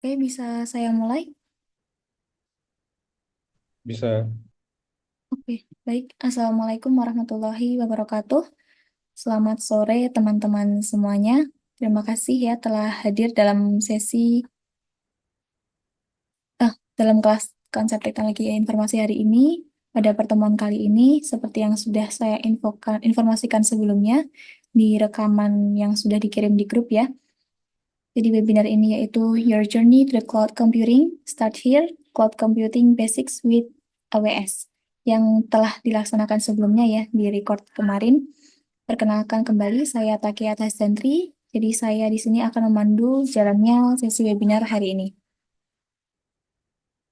Oke, bisa saya mulai? Bisa. Oke, baik. Assalamualaikum warahmatullahi wabarakatuh. Selamat sore teman-teman semuanya. Terima kasih ya telah hadir dalam dalam kelas konsep teknologi informasi hari ini. Pada pertemuan kali ini, seperti yang sudah saya informasikan sebelumnya di rekaman yang sudah dikirim di grup ya. Jadi webinar ini yaitu Your Journey to the Cloud Computing, Start Here, Cloud Computing Basics with AWS, yang telah dilaksanakan sebelumnya ya, di record kemarin. Perkenalkan kembali, saya Takia Tasdantri. Jadi saya di sini akan memandu jalannya sesi webinar hari ini.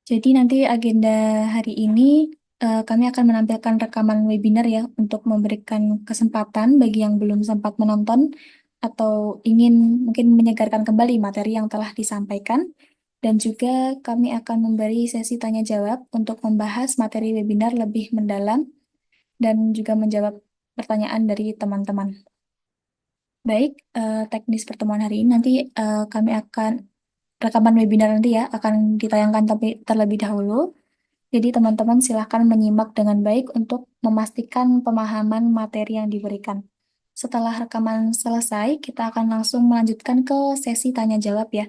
Jadi nanti agenda hari ini kami akan menampilkan rekaman webinar ya untuk memberikan kesempatan bagi yang belum sempat menonton atau ingin mungkin menyegarkan kembali materi yang telah disampaikan. Dan juga kami akan memberi sesi tanya jawab untuk membahas materi webinar lebih mendalam dan juga menjawab pertanyaan dari teman-teman. Baik, teknis pertemuan hari ini nanti kami akan rekaman webinar nanti ya akan ditayangkan tapi terlebih dahulu. Jadi teman-teman silahkan menyimak dengan baik untuk memastikan pemahaman materi yang diberikan. Setelah rekaman selesai, kita akan langsung melanjutkan ke sesi tanya jawab ya.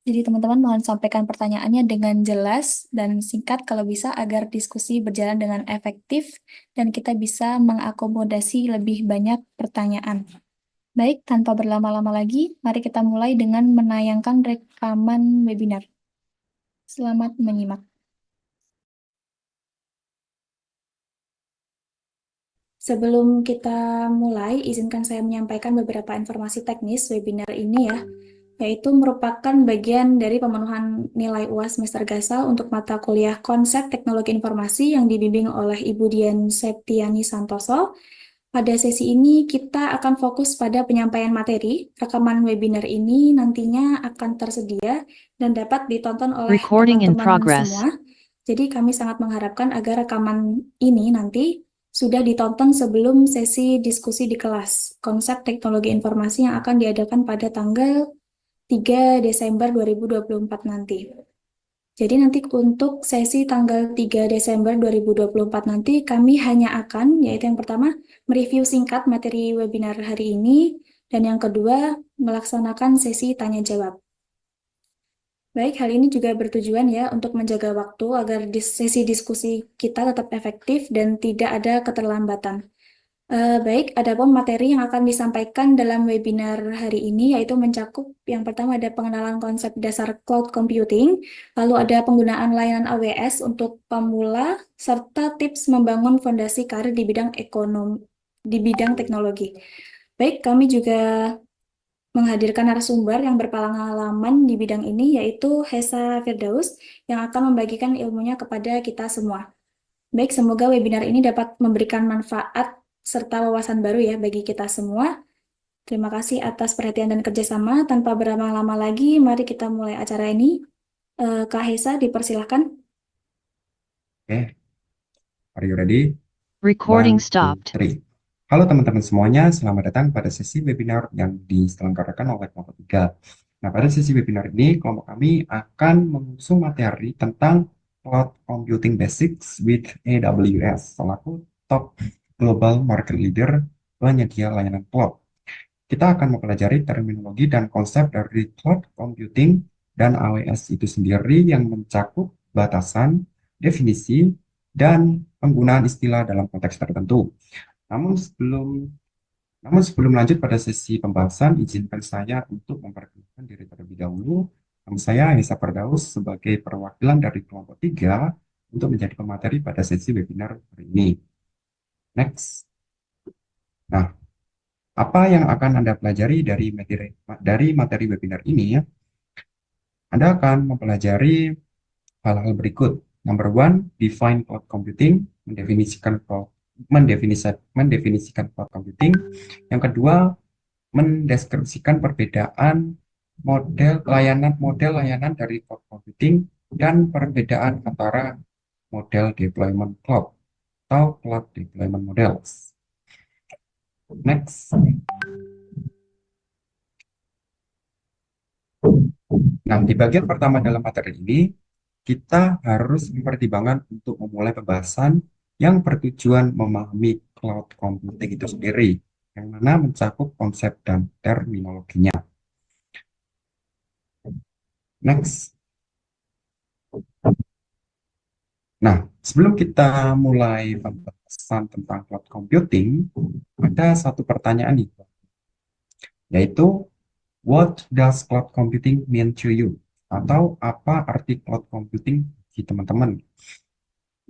Jadi teman-teman mohon sampaikan pertanyaannya dengan jelas dan singkat kalau bisa agar diskusi berjalan dengan efektif dan kita bisa mengakomodasi lebih banyak pertanyaan. Baik, tanpa berlama-lama lagi, mari kita mulai dengan menayangkan rekaman webinar. Selamat menyimak. Sebelum kita mulai, izinkan saya menyampaikan beberapa informasi teknis webinar ini ya, yaitu merupakan bagian dari pemenuhan nilai UAS semester Gasal untuk mata kuliah Konsep Teknologi Informasi yang dibimbing oleh Ibu Dian Septiani Santoso. Pada sesi ini kita akan fokus pada penyampaian materi. Rekaman webinar ini nantinya akan tersedia dan dapat ditonton oleh Recording in teman-teman progress. semua. Jadi kami sangat mengharapkan agar rekaman ini nanti sudah ditonton sebelum sesi diskusi di kelas konsep teknologi informasi yang akan diadakan pada tanggal 3 Desember 2024 nanti. Jadi nanti untuk sesi tanggal 3 Desember 2024 nanti kami hanya akan, yaitu yang pertama, mereview singkat materi webinar hari ini, dan yang kedua, melaksanakan sesi tanya jawab. Baik, hal ini juga bertujuan ya untuk menjaga waktu agar sesi diskusi kita tetap efektif dan tidak ada keterlambatan. Baik, adapun materi yang akan disampaikan dalam webinar hari ini yaitu mencakup yang pertama ada pengenalan konsep dasar cloud computing, lalu ada penggunaan layanan AWS untuk pemula, serta tips membangun fondasi karir di bidang ekonomi, di bidang teknologi. Baik, kami juga menghadirkan narasumber yang berpengalaman di bidang ini yaitu Hesa Firdaus yang akan membagikan ilmunya kepada kita semua. Baik, semoga webinar ini dapat memberikan manfaat serta wawasan baru ya bagi kita semua. Terima kasih atas perhatian dan kerjasama. Tanpa berlama-lama lagi, mari kita mulai acara ini. Kak Hesa, dipersilahkan. Oke, are you ready? Recording One, two, stopped. three. Halo teman-teman semuanya, selamat datang pada sesi webinar yang diselenggarakan oleh kelompok 3. Nah, pada sesi webinar ini, kelompok kami akan mengusung materi tentang Cloud Computing Basics with AWS, selaku top global market leader penyedia layanan cloud. Kita akan mempelajari terminologi dan konsep dari cloud computing dan AWS itu sendiri yang mencakup batasan, definisi, dan penggunaan istilah dalam konteks tertentu. Namun sebelum namun sebelum lanjut pada sesi pembahasan, izinkan saya untuk memperkenalkan diri terlebih dahulu. Nama saya Anissa Firdaus sebagai perwakilan dari kelompok 3 untuk menjadi pemateri pada sesi webinar hari ini. Next. Nah, apa yang akan Anda pelajari dari materi webinar ini ya? Anda akan mempelajari hal-hal berikut. Number one, define cloud computing, mendefinisikan cloud computing. Yang kedua, mendeskripsikan perbedaan model layanan dari cloud computing dan perbedaan antara model deployment cloud atau cloud deployment models. Next. Nah, di bagian pertama dalam materi ini, kita harus mempertimbangkan untuk memulai pembahasan yang bertujuan memahami cloud computing itu sendiri, yang mana mencakup konsep dan terminologinya. Next. Nah, sebelum kita mulai pembahasan tentang cloud computing, ada satu pertanyaan nih, yaitu what does cloud computing mean to you? Atau apa arti cloud computing bagi teman-teman?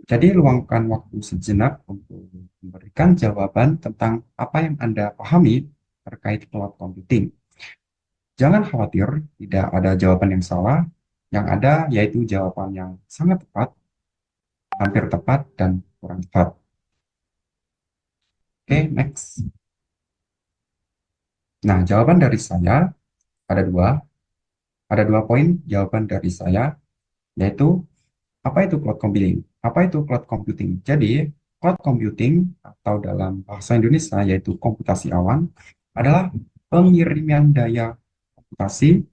Jadi luangkan waktu sejenak untuk memberikan jawaban tentang apa yang Anda pahami terkait cloud computing. Jangan khawatir, tidak ada jawaban yang salah. Yang ada yaitu jawaban yang sangat tepat, hampir tepat, dan kurang tepat. Oke, next. Nah, jawaban dari saya ada dua. Ada dua poin jawaban dari saya, yaitu apa itu cloud computing? Apa itu cloud computing? Jadi, cloud computing atau dalam bahasa Indonesia yaitu komputasi awan adalah pengiriman daya komputasi,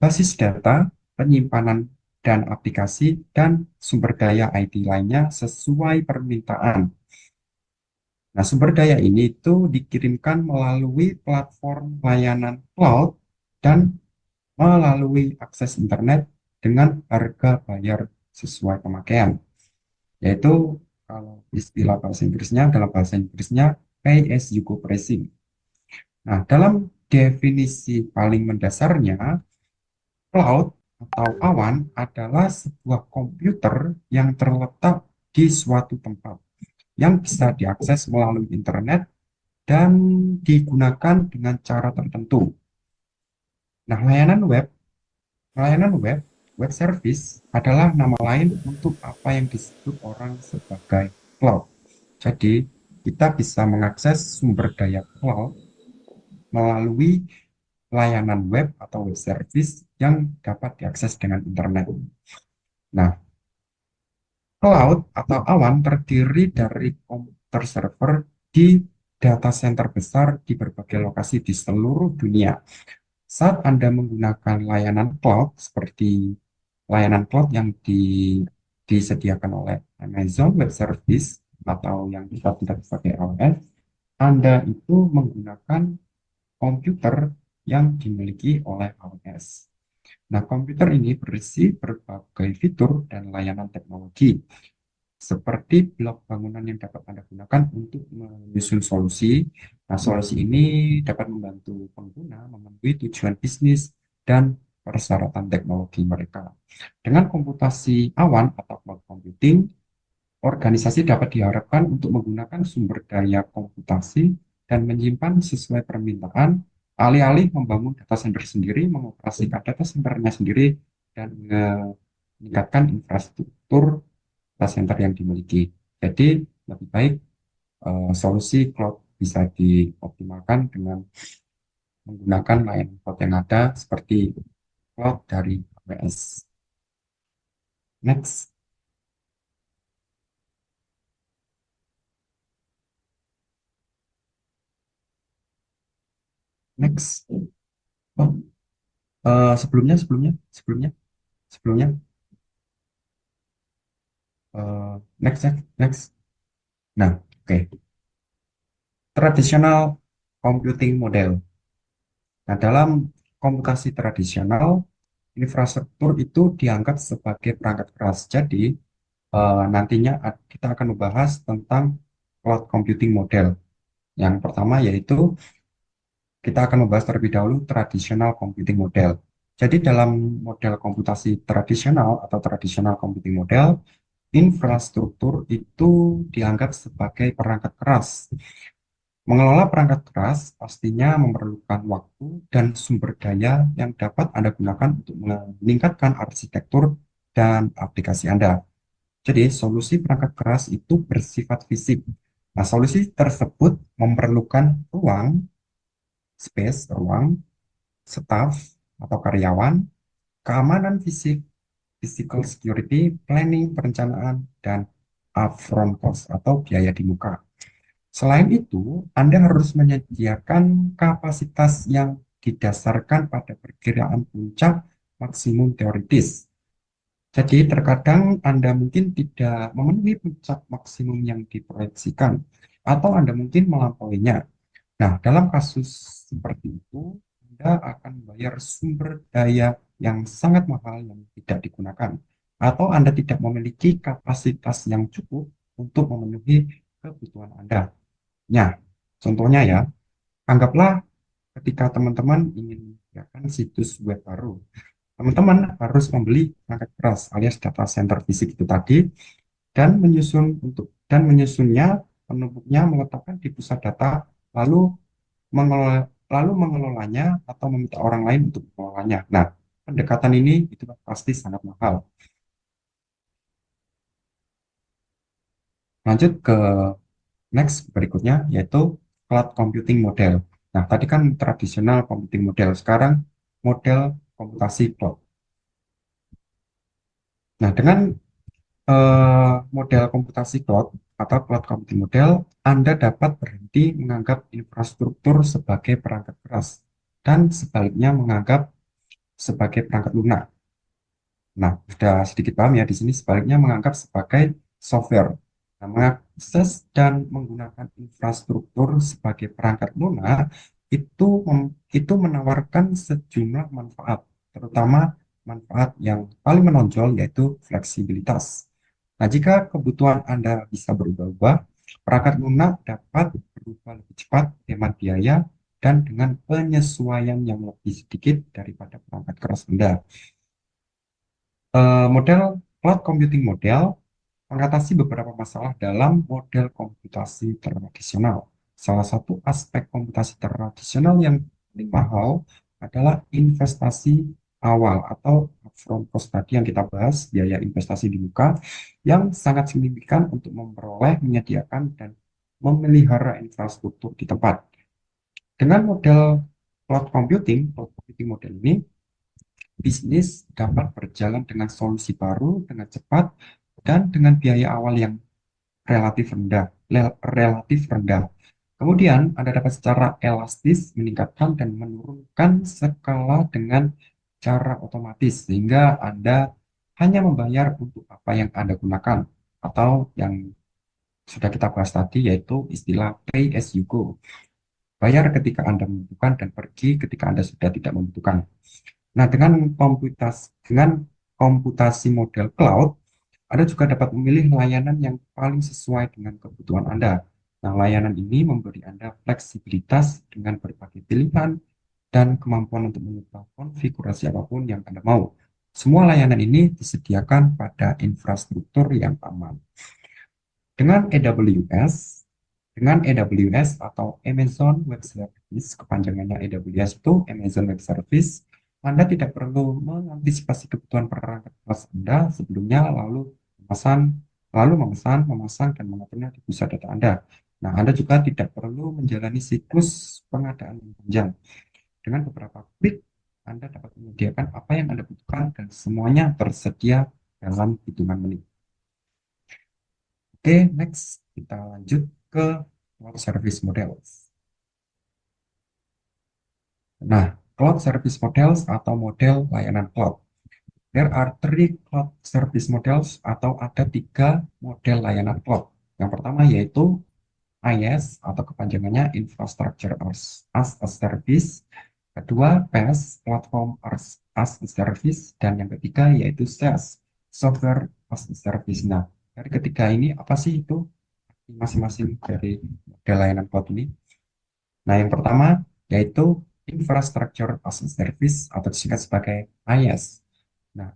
basis data, penyimpanan dan aplikasi dan sumber daya IT lainnya sesuai permintaan. Nah, sumber daya ini itu dikirimkan melalui platform layanan cloud dan melalui akses internet dengan harga bayar sesuai pemakaian, yaitu kalau istilah bahasa Inggrisnya, dalam bahasa Inggrisnya pay as you go pricing. Nah, dalam definisi paling mendasarnya, cloud atau awan adalah sebuah komputer yang terletak di suatu tempat yang bisa diakses melalui internet dan digunakan dengan cara tertentu. Nah, layanan web, web service adalah nama lain untuk apa yang disebut orang sebagai cloud. Jadi, kita bisa mengakses sumber daya cloud melalui layanan web atau web service yang dapat diakses dengan internet. Nah, cloud atau awan terdiri dari komputer server di data center besar di berbagai lokasi di seluruh dunia. Saat Anda menggunakan layanan cloud seperti layanan cloud yang disediakan oleh Amazon Web Service atau yang kita tidak pakai AWS, Anda itu menggunakan komputer yang dimiliki oleh AWS. Nah, komputer ini berisi berbagai fitur dan layanan teknologi seperti blok bangunan yang dapat Anda gunakan untuk menyusun solusi. Nah, solusi ini dapat membantu pengguna memenuhi tujuan bisnis dan persyaratan teknologi mereka. Dengan komputasi awan atau cloud computing, organisasi dapat diharapkan untuk menggunakan sumber daya komputasi dan menyimpan sesuai permintaan, alih-alih membangun data center sendiri, mengoperasikan data centernya sendiri, dan meningkatkan infrastruktur data center yang dimiliki. Jadi, lebih baik solusi cloud bisa dioptimalkan dengan menggunakan layanan cloud yang ada seperti cloud dari AWS. Next, next. Oh, sebelumnya, sebelumnya, sebelumnya, sebelumnya. Next, next, next. Nah, oke. Tradisional computing model. Nah, dalam komputasi tradisional, infrastruktur itu dianggap sebagai perangkat keras. Jadi, nantinya kita akan membahas tentang cloud computing model. Yang pertama yaitu kita akan membahas terlebih dahulu tradisional computing model. Jadi dalam model komputasi tradisional atau tradisional computing model, infrastruktur itu dianggap sebagai perangkat keras. Mengelola perangkat keras pastinya memerlukan waktu dan sumber daya yang dapat Anda gunakan untuk meningkatkan arsitektur dan aplikasi Anda. Jadi, solusi perangkat keras itu bersifat fisik. Nah, solusi tersebut memerlukan ruang, staf atau karyawan, keamanan fisik, physical security, planning, perencanaan, dan upfront cost atau biaya di muka. Selain itu, Anda harus menyediakan kapasitas yang didasarkan pada perkiraan puncak maksimum teoritis. Jadi terkadang Anda mungkin tidak memenuhi puncak maksimum yang diproyeksikan, atau Anda mungkin melampauinya. Nah, dalam kasus seperti itu, Anda akan membayar sumber daya yang sangat mahal yang tidak digunakan, atau Anda tidak memiliki kapasitas yang cukup untuk memenuhi kebutuhan Anda. Nah, contohnya ya, anggaplah ketika teman-teman ingin membuat situs web baru, teman-teman harus membeli perangkat keras alias data center fisik itu tadi, dan menyusunnya, penumpuknya, meletakkan di pusat data, lalu mengelolanya atau meminta orang lain untuk mengelolanya. Nah, pendekatan ini itu pasti sangat mahal. Lanjut ke next berikutnya, yaitu cloud computing model. Nah, tadi kan tradisional computing model, sekarang model komputasi cloud. Nah, dengan model komputasi cloud atau cloud computing model, Anda dapat berhenti menganggap infrastruktur sebagai perangkat keras dan sebaliknya menganggap sebagai perangkat lunak. Nah, sudah sedikit paham ya, di sini sebaliknya menganggap sebagai software. Nah, mengakses dan menggunakan infrastruktur sebagai perangkat lunak itu menawarkan sejumlah manfaat, terutama manfaat yang paling menonjol yaitu fleksibilitas. Nah, jika kebutuhan Anda bisa berubah-ubah, perangkat lunak dapat berubah lebih cepat, hemat biaya, dan dengan penyesuaian yang lebih sedikit daripada perangkat keras Anda. Model cloud computing model mengatasi beberapa masalah dalam model komputasi tradisional. Salah satu aspek komputasi tradisional yang paling mahal adalah investasi awal atau upfront cost tadi yang kita bahas, biaya investasi di muka yang sangat signifikan untuk memperoleh, menyediakan, dan memelihara infrastruktur di tempat. Dengan model cloud computing model ini, bisnis dapat berjalan dengan solusi baru, dengan cepat, dan dengan biaya awal yang relatif rendah. Kemudian, Anda dapat secara elastis meningkatkan dan menurunkan skala dengan cara otomatis, sehingga Anda hanya membayar untuk apa yang Anda gunakan, atau yang sudah kita bahas tadi, yaitu istilah pay as you go. Bayar ketika Anda membutuhkan dan pergi ketika Anda sudah tidak membutuhkan. Nah, dengan komputasi model cloud, Anda juga dapat memilih layanan yang paling sesuai dengan kebutuhan Anda. Nah, layanan ini memberi Anda fleksibilitas dengan berbagai pilihan dan kemampuan untuk mengubah konfigurasi apapun yang Anda mau. Semua layanan ini disediakan pada infrastruktur yang aman. Dengan AWS, dengan AWS atau Amazon Web Service, kepanjangannya AWS itu Amazon Web Service, Anda tidak perlu mengantisipasi kebutuhan perangkat kelas Anda sebelumnya, memesan, memasang, dan mengaturnya di pusat data Anda. Nah, Anda juga tidak perlu menjalani siklus pengadaan yang panjang. Dengan beberapa klik, Anda dapat menyediakan apa yang Anda butuhkan dan semuanya tersedia dalam hitungan menit. Oke, next kita lanjut ke cloud service models. Nah, cloud service models atau model layanan cloud. There are three cloud service models atau ada tiga model layanan cloud. Yang pertama yaitu IaaS atau kepanjangannya Infrastructure as a Service. Kedua, PaaS, Platform as a Service. Dan yang ketiga yaitu SaaS, Software as a Service. Nah, dari ketiga ini apa sih itu masing-masing dari model layanan cloud ini? Nah, yang pertama yaitu Infrastructure as a Service atau disingkat sebagai IaaS. Nah,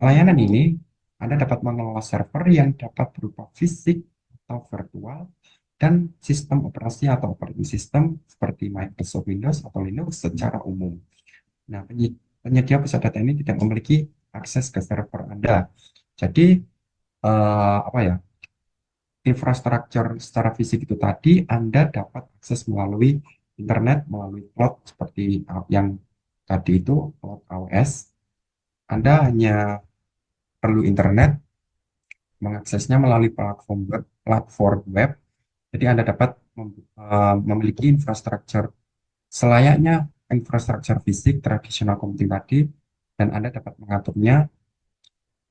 layanan ini Anda dapat mengelola server yang dapat berupa fisik atau virtual dan sistem operasi atau operating system seperti Microsoft Windows atau Linux secara umum. Nah, penyedia pusat data ini tidak memiliki akses ke server Anda. Jadi, apa ya? Infrastruktur secara fisik itu tadi Anda dapat akses melalui internet, melalui cloud seperti yang tadi itu cloud AWS. Anda hanya perlu internet, mengaksesnya melalui platform web. Jadi Anda dapat memiliki infrastruktur selayaknya infrastruktur fisik tradisional computing tadi, dan Anda dapat mengaturnya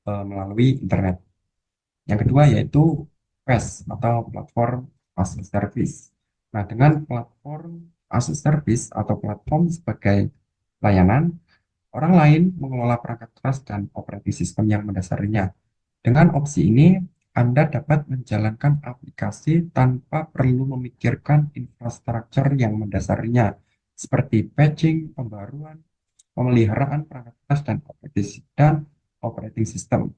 melalui internet. Yang kedua yaitu PaaS atau Platform as a Service. Nah, dengan platform as a service atau platform sebagai layanan, orang lain mengelola perangkat keras dan operating system yang mendasarinya. Dengan opsi ini, Anda dapat menjalankan aplikasi tanpa perlu memikirkan infrastruktur yang mendasarinya, seperti patching, pembaruan, pemeliharaan perangkat keras dan operating system.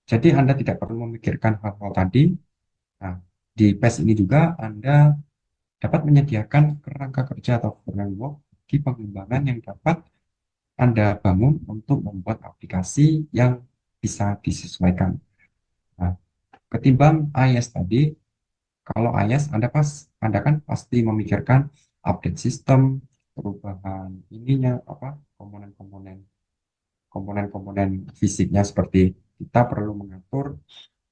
Jadi Anda tidak perlu memikirkan hal-hal tadi. Nah, di PES ini juga Anda dapat menyediakan kerangka kerja atau framework bagi pengembangan yang dapat Anda bangun untuk membuat aplikasi yang bisa disesuaikan. Nah, ketimbang IaaS tadi, kalau IaaS Anda kan pasti memikirkan update sistem, perubahan ininya apa komponen-komponen fisiknya, seperti kita perlu mengatur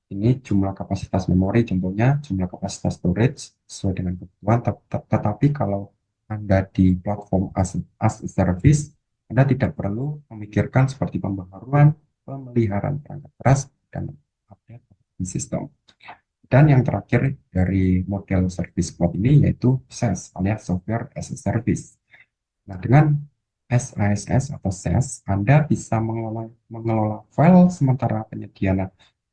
ini jumlah kapasitas memori, contohnya jumlah kapasitas storage sesuai dengan kebutuhan. Tetapi kalau Anda di platform as a service, Anda tidak perlu memikirkan seperti pembaharuan, pemeliharaan perangkat keras, dan update sistem. Dan yang terakhir dari model service cloud ini yaitu SaaS alias Software as a Service. Nah, dengan SaaS atau SaaS, Anda bisa mengelola file sementara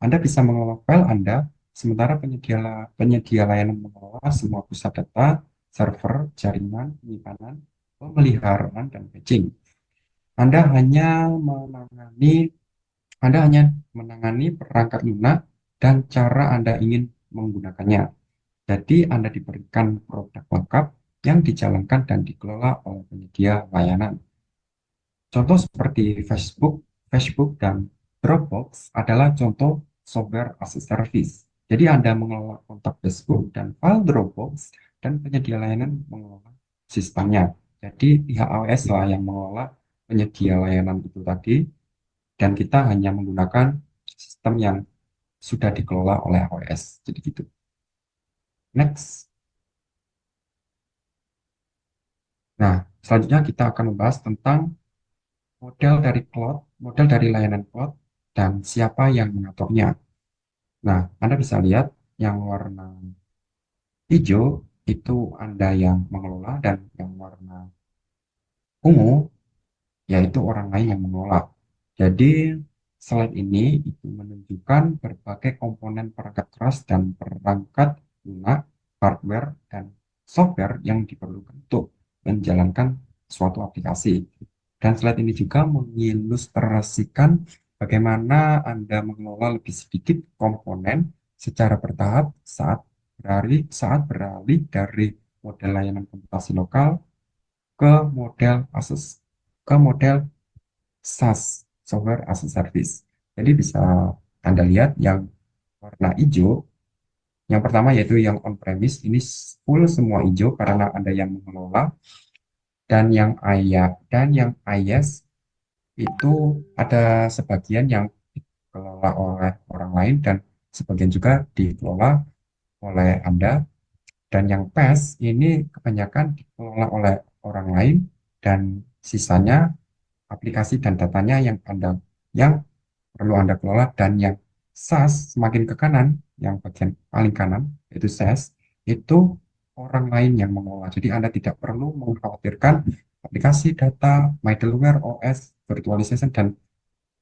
Anda bisa mengelola file Anda sementara penyedia layanan mengelola semua pusat data, server, jaringan, penyimpanan, pemeliharaan, dan patching. Anda hanya menangani Anda hanya menangani perangkat lunak dan cara Anda ingin menggunakannya. Jadi Anda diberikan produk lengkap yang dijalankan dan dikelola oleh penyedia layanan. Contoh seperti Facebook dan Dropbox adalah contoh software as a service. Jadi Anda mengelola kontak Facebook dan file Dropbox, dan penyedia layanan mengelola sistemnya. Jadi pihak AWS lah yang mengelola penyedia layanan itu tadi, dan kita hanya menggunakan sistem yang sudah dikelola oleh AWS. Jadi gitu. Next. Nah, selanjutnya kita akan membahas tentang model dari layanan cloud, dan siapa yang mengaturnya. Nah, Anda bisa lihat yang warna hijau itu Anda yang mengelola, dan yang warna ungu yaitu orang lain yang mengelola. Jadi, slide ini itu menunjukkan berbagai komponen perangkat keras dan perangkat lunak, hardware, dan software yang diperlukan untuk menjalankan suatu aplikasi. Dan slide ini juga mengilustrasikan bagaimana Anda mengelola lebih sedikit komponen secara bertahap saat beralih dari model layanan komputasi lokal ke model ASUS ke model SaaS, Software as a Service. Jadi bisa Anda lihat yang warna hijau, yang pertama yaitu yang on-premise, ini full semua hijau karena Anda yang mengelola, dan yang IaaS itu ada sebagian yang dikelola oleh orang lain dan sebagian juga dikelola oleh Anda, dan yang PaaS ini kebanyakan dikelola oleh orang lain, dan sisanya aplikasi dan datanya yang perlu Anda kelola. Dan yang SaaS semakin ke kanan, yang bagian paling kanan yaitu SaaS, itu orang lain yang mengelola. Jadi Anda tidak perlu mengkhawatirkan aplikasi, data, middleware, OS, virtualization, dan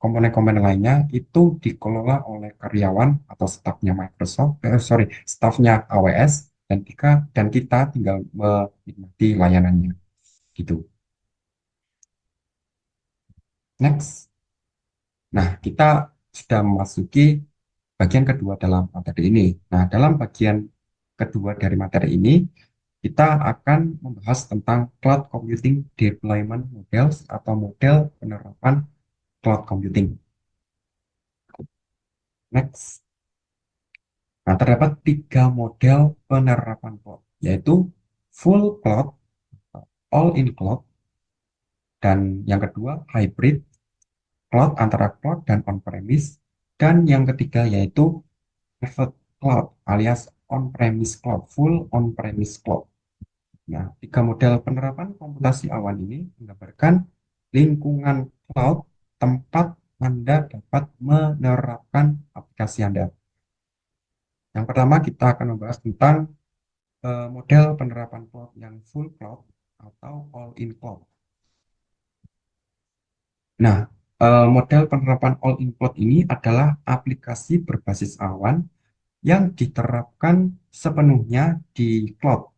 komponen-komponen lainnya itu dikelola oleh karyawan atau stafnya stafnya AWS, dan kita tinggal menikmati layanannya gitu. Next. Nah, kita sudah memasuki bagian kedua dalam materi ini. Nah, dalam bagian kedua dari materi ini, kita akan membahas tentang cloud computing deployment models atau model penerapan cloud computing. Next. Nah, terdapat 3 model penerapan cloud, yaitu full cloud, all in cloud, dan yang kedua hybrid cloud antara cloud dan on-premise, dan yang ketiga yaitu private cloud alias on-premise cloud, full on-premise cloud. Nah, tiga model penerapan komputasi awan ini menggambarkan lingkungan cloud tempat Anda dapat menerapkan aplikasi Anda. Yang pertama, kita akan membahas tentang model penerapan cloud yang full cloud atau all in cloud. Nah, model penerapan all in cloud ini adalah aplikasi berbasis awan yang diterapkan sepenuhnya di cloud.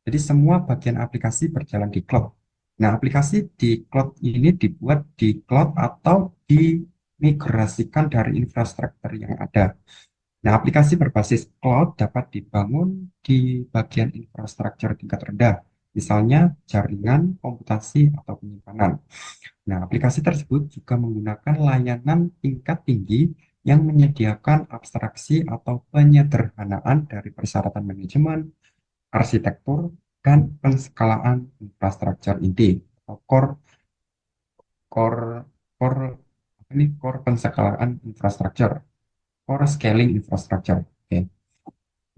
Jadi semua bagian aplikasi berjalan di cloud. Nah, aplikasi di cloud ini dibuat di cloud atau dimigrasikan dari infrastruktur yang ada. Nah, aplikasi berbasis cloud dapat dibangun di bagian infrastruktur tingkat rendah, misalnya jaringan, komputasi, atau penyimpanan. Nah, aplikasi tersebut juga menggunakan layanan tingkat tinggi yang menyediakan abstraksi atau penyederhanaan dari persyaratan manajemen, arsitektur, dan penskalaan infrastruktur inti atau core core core penskalaan infrastruktur, core scaling infrastructure. Oke.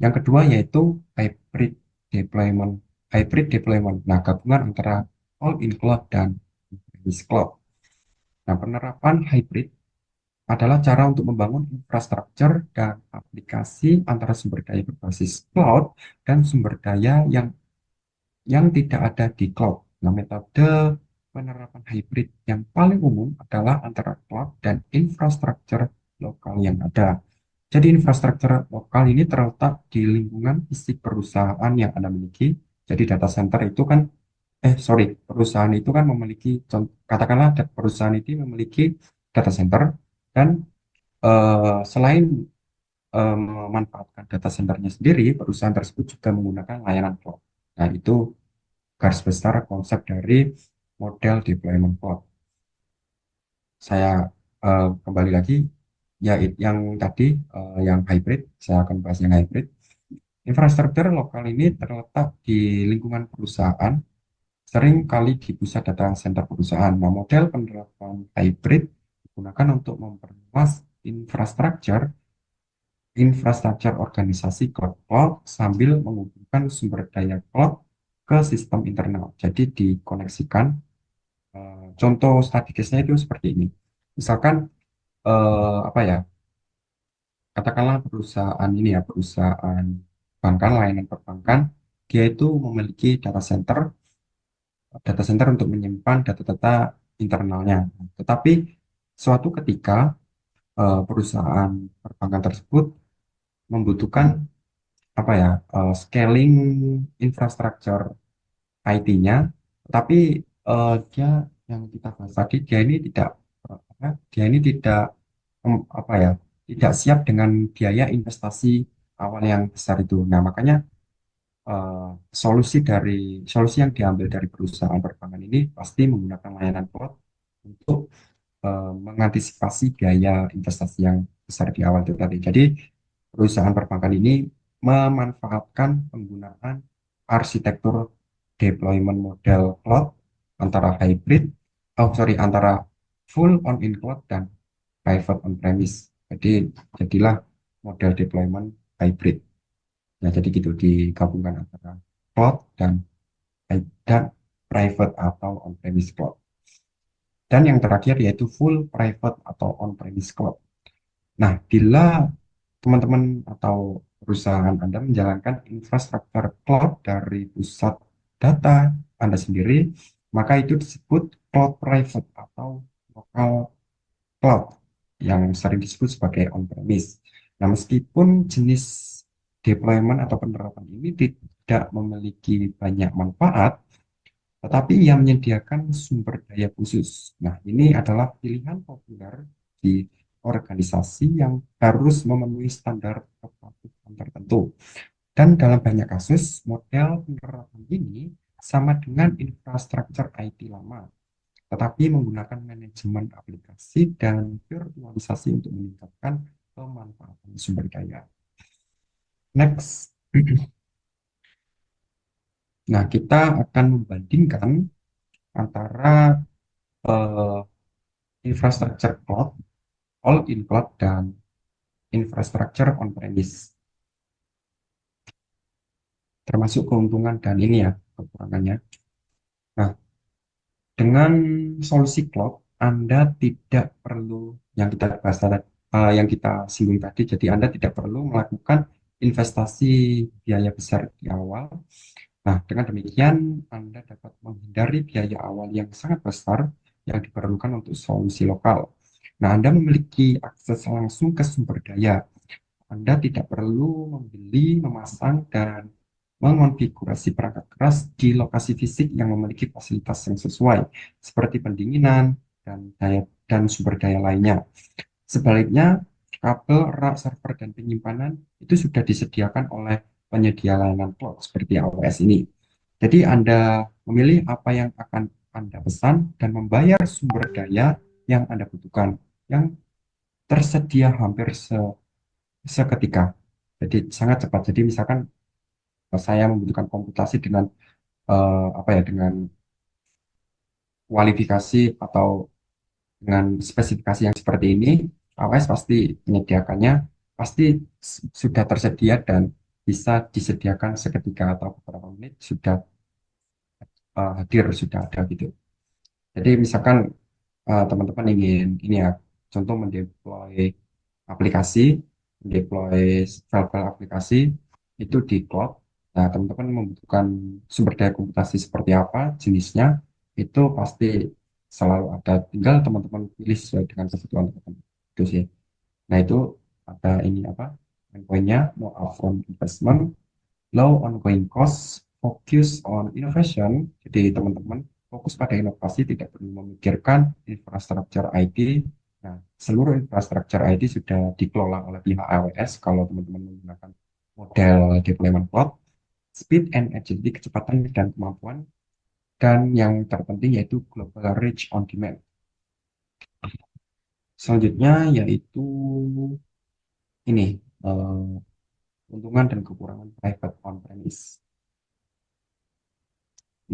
Yang kedua yaitu hybrid deployment. Hybrid deployment. Nah, gabungan antara all in cloud dan on-premise cloud. Nah, penerapan hybrid adalah cara untuk membangun infrastruktur dan aplikasi antara sumber daya berbasis cloud dan sumber daya yang tidak ada di cloud. Nah, metode penerapan hybrid yang paling umum adalah antara cloud dan infrastruktur lokal yang ada. Jadi infrastruktur lokal ini terletak di lingkungan fisik perusahaan yang Anda miliki. Jadi data center itu kan, perusahaan itu kan memiliki, katakanlah perusahaan itu memiliki data center dan selain memanfaatkan data centernya sendiri, perusahaan tersebut juga menggunakan layanan cloud. Nah, itu garis besar konsep dari model deployment cloud. Saya kembali lagi, ya yang tadi, yang hybrid, saya akan bahas yang hybrid. Infrastruktur lokal ini terletak di lingkungan perusahaan, sering kali di pusat data center perusahaan. Nah, model penerapan hybrid digunakan untuk memperluas infrastruktur infrastruktur organisasi cloud sambil menghubungkan sumber daya cloud ke sistem internal. Jadi dikoneksikan. Contoh strategisnya itu seperti ini. Misalkan apa ya? Katakanlah perusahaan ini ya, perusahaan perbankan, layanan perbankan, dia itu memiliki data center untuk menyimpan data-data internalnya. Tetapi suatu ketika perusahaan perbankan tersebut membutuhkan apa ya, scaling infrastruktur IT-nya, tapi dia yang kita bahas tadi dia ini tidak apa ya, tidak siap dengan biaya investasi awal yang besar itu. Nah, makanya eh, solusi yang diambil dari perusahaan perbankan ini pasti menggunakan layanan cloud untuk mengantisipasi biaya investasi yang besar di awal itu tadi. Jadi perusahaan perbankan ini memanfaatkan penggunaan arsitektur deployment model cloud antara antara full on in cloud dan private on premise. Jadilah model deployment hybrid. Nah, jadi gitu digabungkan antara cloud dan private atau on premise cloud. Dan yang terakhir yaitu full private atau on premise cloud. Nah, bila teman-teman atau perusahaan Anda menjalankan infrastruktur cloud dari pusat data Anda sendiri, maka itu disebut cloud private atau local cloud yang sering disebut sebagai on-premise. Nah, meskipun jenis deployment atau penerapan ini tidak memiliki banyak manfaat, tetapi yang menyediakan sumber daya khusus. Nah, ini adalah pilihan populer di organisasi yang harus memenuhi standar kepatuhan tertentu. Dan dalam banyak kasus, model penerapan ini sama dengan infrastruktur IT lama, tetapi menggunakan manajemen aplikasi dan virtualisasi untuk meningkatkan pemanfaatan sumber daya. Next. Nah, kita akan membandingkan antara eh, infrastruktur cloud, all in cloud, dan infrastruktur on-premise. Termasuk keuntungan dan ini ya, kekurangannya. Nah, dengan solusi cloud, Anda tidak perlu yang kita bahas yang kita singgung tadi. Jadi Anda tidak perlu melakukan investasi biaya besar di awal. Nah, dengan demikian Anda dapat menghindari biaya awal yang sangat besar yang diperlukan untuk solusi lokal. Nah, Anda memiliki akses langsung ke sumber daya. Anda tidak perlu membeli, memasang, dan mengonfigurasi perangkat keras di lokasi fisik yang memiliki fasilitas yang sesuai, seperti pendinginan dan sumber daya lainnya. Sebaliknya, kabel, rak, server, dan penyimpanan itu sudah disediakan oleh penyedia layanan cloud seperti AWS ini. Jadi Anda memilih apa yang akan Anda pesan dan membayar sumber daya yang Anda butuhkan, yang tersedia hampir seketika. Jadi sangat cepat. Jadi misalkan saya membutuhkan komputasi dengan apa ya dengan kualifikasi atau dengan spesifikasi yang seperti ini, AWS pasti menyediakannya, pasti sudah tersedia dan bisa disediakan seketika atau beberapa menit sudah hadir, sudah ada gitu. Jadi misalkan teman-teman ingin ini ya, contoh mendeploy aplikasi, mendeploy file-file aplikasi itu di cloud. Nah, teman-teman membutuhkan sumber daya komputasi seperti apa, jenisnya, itu pasti selalu ada. Tinggal teman-teman pilih sesuai dengan kebutuhan teman-teman. Itu sih. Nah, itu ada ini apa? Poinnya, no upfront investment, low ongoing costs, focus on innovation. Jadi teman-teman fokus pada inovasi, tidak perlu memikirkan infrastruktur IT. Nah, seluruh infrastruktur IT sudah dikelola oleh pihak AWS kalau teman-teman menggunakan model deployment cloud. Speed and agility, kecepatan dan kemampuan. Dan yang terpenting yaitu global reach on demand. Selanjutnya yaitu ini, keuntungan dan kekurangan private on-premise.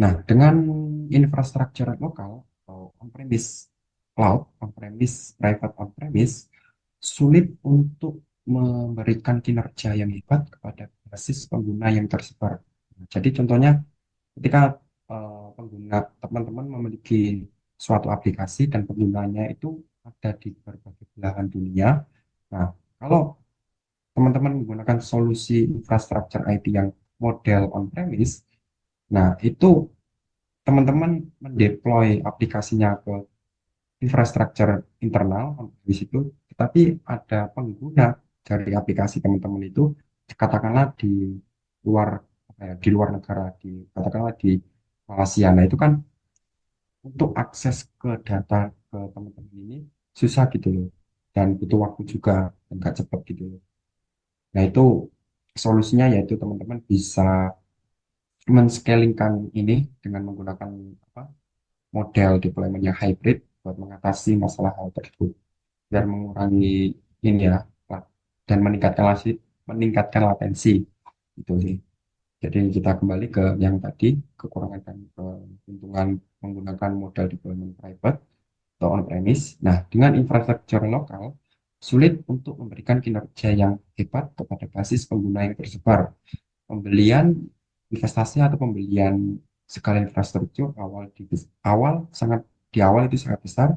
Nah, dengan infrastruktur lokal atau on-premise cloud, on-premise, private on-premise, sulit untuk memberikan kinerja yang hebat kepada basis pengguna yang tersebar. Jadi contohnya ketika pengguna teman-teman memiliki suatu aplikasi dan penggunanya itu ada di berbagai belahan dunia. Nah, kalau teman-teman menggunakan solusi infrastruktur IT yang model on-premise, nah itu teman-teman mendeploy aplikasinya ke infrastruktur internal di situ, tetapi ada pengguna dari aplikasi teman-teman itu, katakanlah di luar di luar negara, katakanlah di Malaysia. Nah, itu kan untuk akses ke data ke teman-teman ini susah gitu loh, dan butuh waktu juga dan nggak cepat gitu loh. Nah, itu solusinya yaitu teman-teman bisa men-scalingkan ini dengan menggunakan apa model deployment yang hybrid buat mengatasi masalah hal tersebut biar mengurangi ini ya dan meningkatkan latensi itu sih. Jadi kita kembali ke yang tadi kekurangan dan keuntungan menggunakan model deployment private atau on-premise. Nah, dengan infrastruktur lokal sulit untuk memberikan kinerja yang hebat kepada basis pengguna yang tersebar. Pembelian investasi atau pembelian segala infrastruktur di awal itu sangat besar.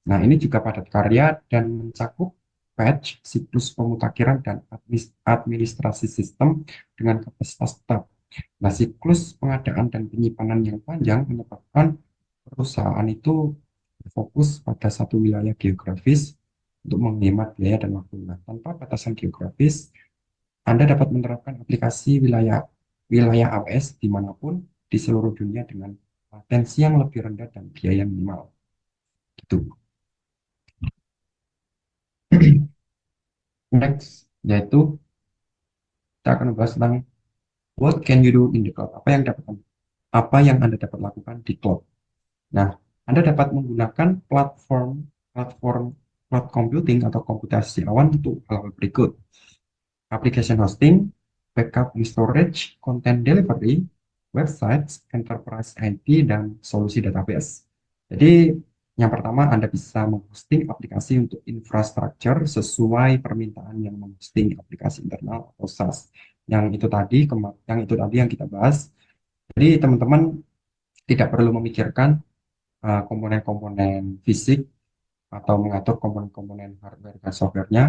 Nah, ini juga padat karya dan mencakup patch, siklus pemutakhiran dan administrasi sistem dengan kapasitas tetap. Nah, siklus pengadaan dan penyimpanan yang panjang menyebabkan perusahaan itu fokus pada satu wilayah geografis untuk menghemat biaya dan waktu. Nah, tanpa batasan geografis, Anda dapat menerapkan aplikasi wilayah wilayah AWS dimanapun di seluruh dunia dengan latensi yang lebih rendah dan biaya minimal. Gitu. Next, yaitu kita akan membahas tentang what can you do in the cloud? Apa yang Anda dapat lakukan di cloud? Nah, Anda dapat menggunakan platform platform cloud computing atau komputasi awan untuk hal-hal berikut. Application hosting, backup and storage, content delivery, websites, enterprise IT, dan solusi database. Jadi, yang pertama Anda bisa menghosting aplikasi untuk infrastruktur sesuai permintaan yang menghosting aplikasi internal atau SaaS. Yang itu tadi yang kita bahas, Jadi teman-teman tidak perlu memikirkan komponen-komponen fisik atau mengatur komponen-komponen hardware dan softwarenya.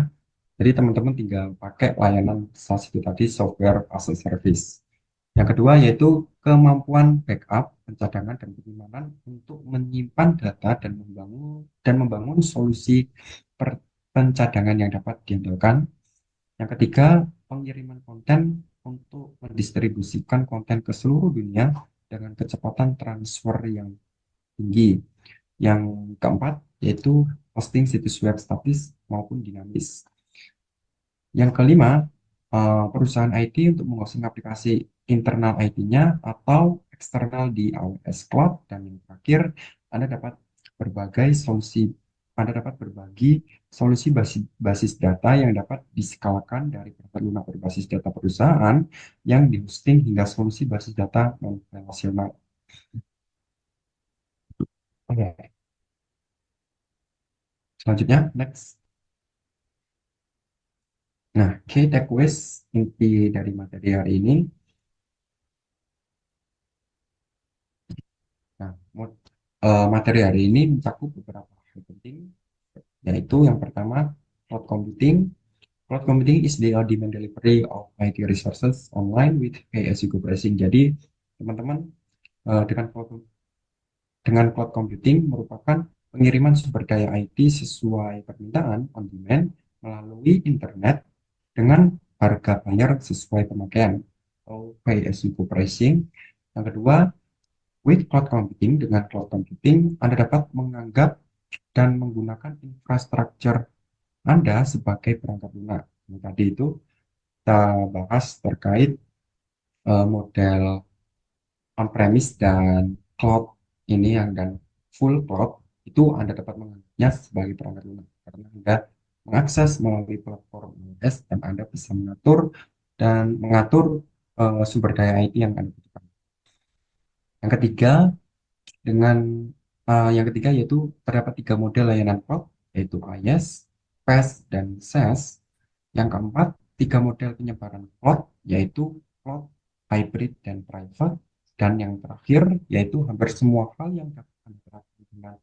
Jadi teman-teman tinggal pakai layanan SaaS itu tadi, software as a service. Yang kedua yaitu kemampuan backup, pencadangan dan penyimpanan untuk menyimpan data dan membangun solusi pencadangan yang dapat diandalkan. Yang ketiga, pengiriman konten untuk mendistribusikan konten ke seluruh dunia dengan kecepatan transfer yang tinggi. Yang keempat, yaitu hosting situs web statis maupun dinamis. Yang kelima, perusahaan IT untuk menghosting aplikasi internal IT-nya atau eksternal di AWS Cloud. Dan yang terakhir, Anda dapat berbagai solusi, Anda dapat berbagi solusi basis data yang dapat diskalakan dari perangkat lunak berbasis data perusahaan yang dihosting hingga solusi basis data non-relasional. Oke, selanjutnya, next. Nah, key takeaways inti dari materi hari ini. Nah, materi hari ini mencakup beberapa hal penting, yaitu yang pertama, cloud computing. Cloud computing is the on-demand delivery of IT resources online with pay-as-you-go pricing. Jadi, teman-teman, dengan cloud computing merupakan pengiriman sumber daya IT sesuai permintaan on demand melalui internet dengan harga bayar sesuai pemakaian atau pay-as-you-go pricing. Yang kedua, with cloud computing, dengan cloud computing, Anda dapat menganggap dan menggunakan infrastruktur Anda sebagai perangkat lunak. Yang tadi itu kita bahas terkait model on-premise dan cloud ini yang dan full cloud itu Anda dapat menganggapnya sebagai perangkat lunak karena Anda mengakses melalui platform AWS dan Anda bisa mengatur sumber daya IT yang Anda butuhkan. Yang ketiga, Dengan yang ketiga yaitu terdapat tiga model layanan cloud, yaitu IaaS, PaaS, dan SaaS. Yang keempat, tiga model penyebaran cloud, yaitu cloud, hybrid, dan private. Dan yang terakhir, yaitu hampir semua hal yang dapat Anda lakukan dengan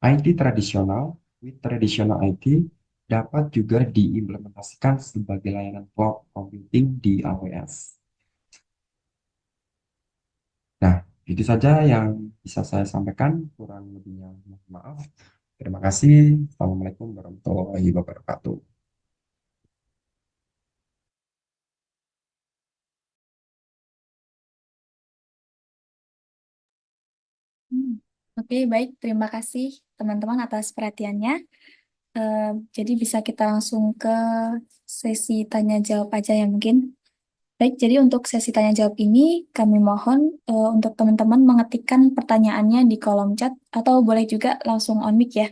IT tradisional, with traditional IT, dapat juga diimplementasikan sebagai layanan cloud computing di AWS. Nah, itu saja yang bisa saya sampaikan. Kurang lebihnya mohon maaf. Terima kasih. Assalamualaikum warahmatullahi wabarakatuh. Hmm. Oke, baik. Terima kasih teman-teman atas perhatiannya. Eh, jadi bisa kita langsung ke sesi tanya jawab aja ya mungkin. Baik, jadi untuk sesi tanya jawab ini kami mohon untuk teman-teman mengetikkan pertanyaannya di kolom chat atau boleh juga langsung on mic ya.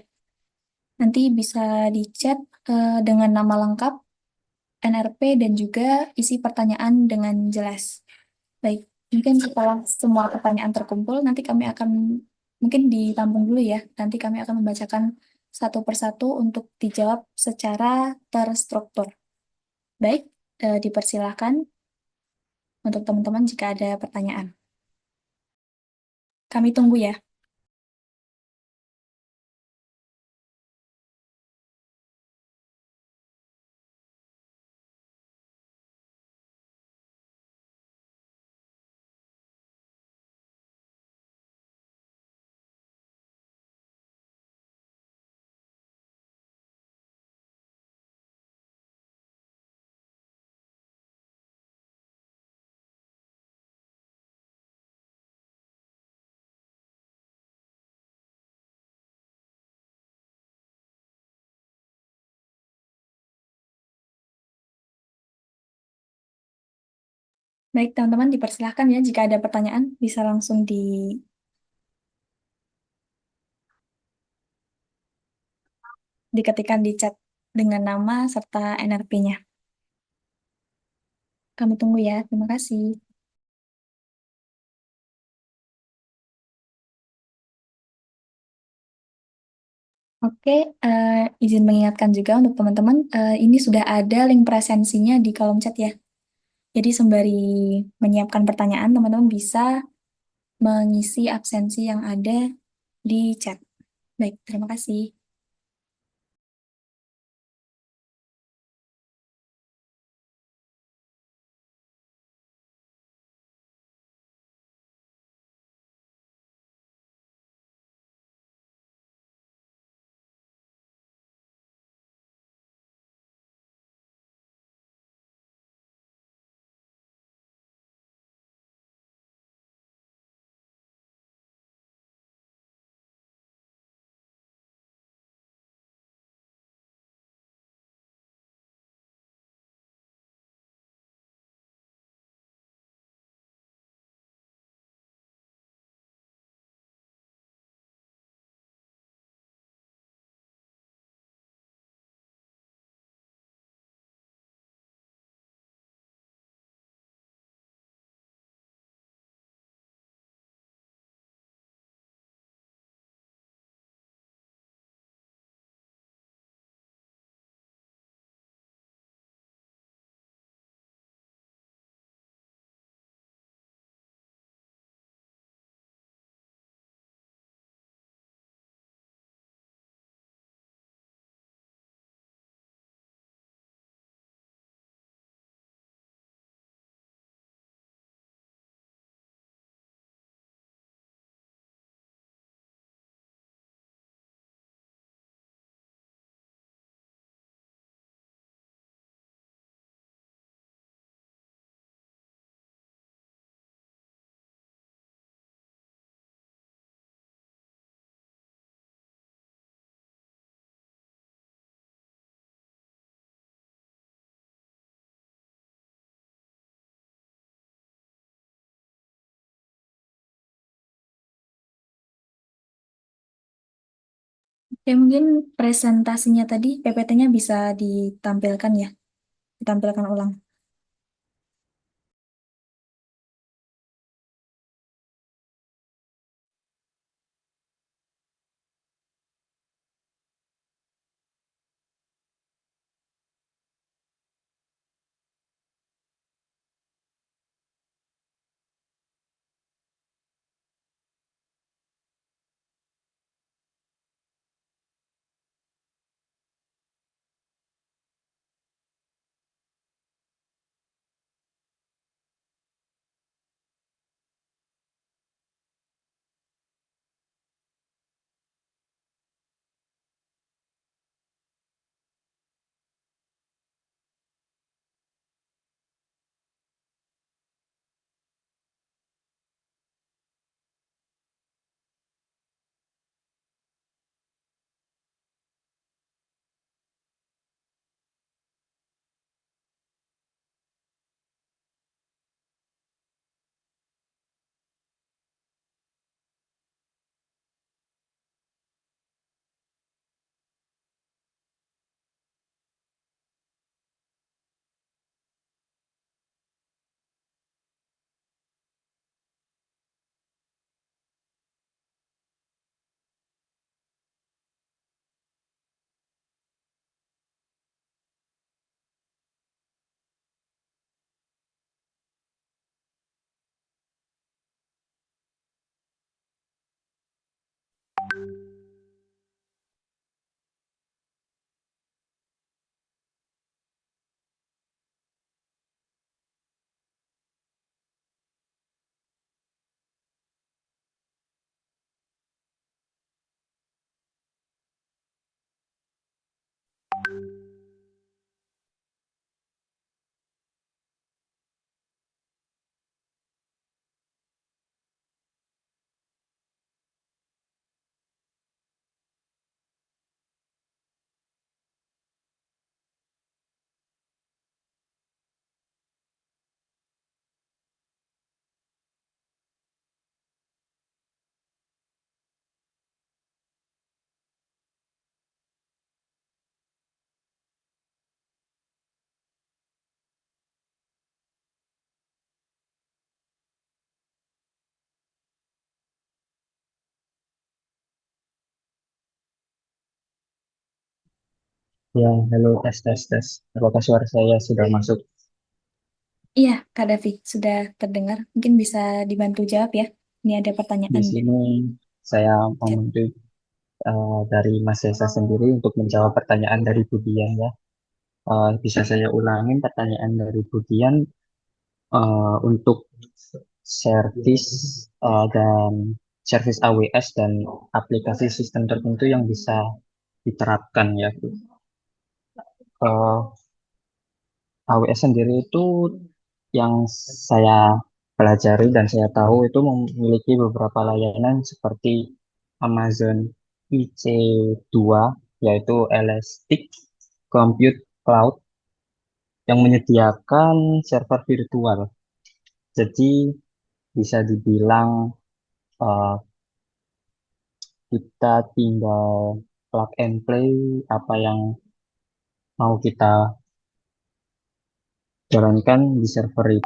Nanti bisa di chat dengan nama lengkap, NRP dan juga isi pertanyaan dengan jelas. Baik, mungkin setelah semua pertanyaan terkumpul, nanti kami akan mungkin ditampung dulu ya. Nanti kami akan membacakan satu persatu untuk dijawab secara terstruktur. Baik, dipersilahkan untuk teman-teman jika ada pertanyaan. Kami tunggu ya. Baik, teman-teman dipersilahkan ya jika ada pertanyaan bisa langsung diketikkan di chat dengan nama serta NRP-nya. Kami tunggu ya. Terima kasih. Oke, izin mengingatkan juga untuk teman-teman, ini sudah ada link presensinya di kolom chat ya. Jadi sembari menyiapkan pertanyaan, teman-teman bisa mengisi absensi yang ada di chat. Baik, terima kasih. Oke, mungkin presentasinya tadi, PPT-nya bisa ditampilkan ya, ditampilkan ulang. Ya, halo, tes, tes, tes. Apakah suara saya sudah masuk? Iya, Kak Davi, sudah terdengar. Mungkin bisa dibantu jawab ya. Ini ada Di pertanyaan. sini saya Chat. memenuhi dari Mas Yesa sendiri untuk menjawab pertanyaan dari Budian ya. Bisa saya ulangin pertanyaan dari Budian untuk servis dan servis AWS dan aplikasi sistem tertentu yang bisa diterapkan ya. Eh, AWS sendiri itu yang saya pelajari dan saya tahu itu memiliki beberapa layanan seperti Amazon EC2 yaitu Elastic Compute Cloud yang menyediakan server virtual. Jadi bisa dibilang eh, kita tinggal plug and play apa yang mau kita jalankan di server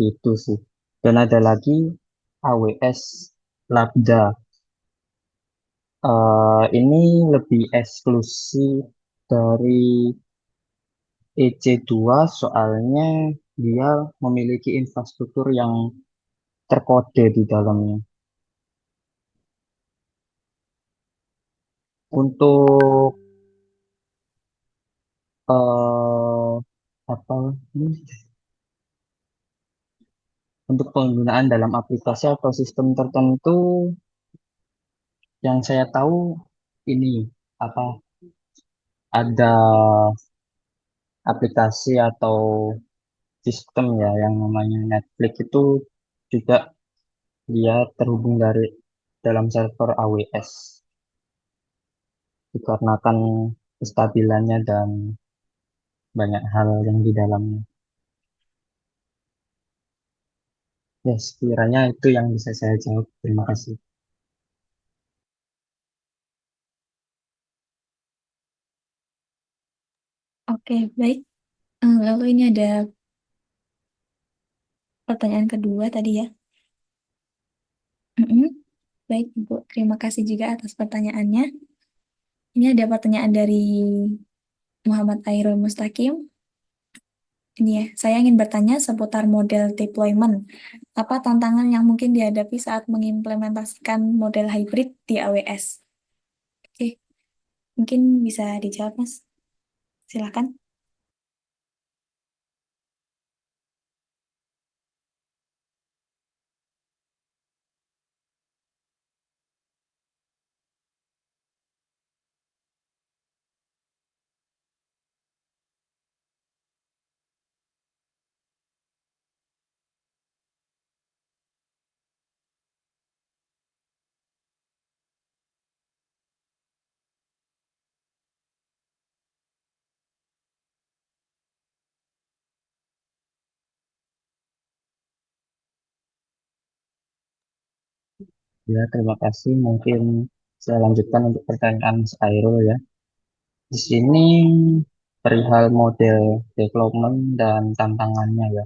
itu sih. Dan ada lagi AWS Lambda. Ini lebih eksklusif dari EC2 soalnya dia memiliki infrastruktur yang terkode di dalamnya. Untuk eh, apa ini? Untuk penggunaan dalam aplikasi atau sistem tertentu yang saya tahu ini apa ada aplikasi atau sistem ya yang namanya Netflix itu juga dia terhubung dari dalam server AWS dikarenakan kestabilannya dan banyak hal yang di dalamnya. Ya, sekiranya itu yang bisa saya jawab. Terima kasih. Oke, baik. Lalu ini ada pertanyaan kedua tadi ya. Mm-mm. Baik, Ibu. Terima kasih juga atas pertanyaannya. Ini ada pertanyaan dari Muhammad Airul Mustaqim. Ini ya, saya ingin bertanya seputar model deployment. Apa tantangan yang mungkin dihadapi saat mengimplementasikan model hybrid di AWS? Oke, mungkin bisa dijawab, Mas. Silakan. Ya, terima kasih. Mungkin saya lanjutkan untuk pertanyaan Mas Airul ya. Di sini perihal model development dan tantangannya ya.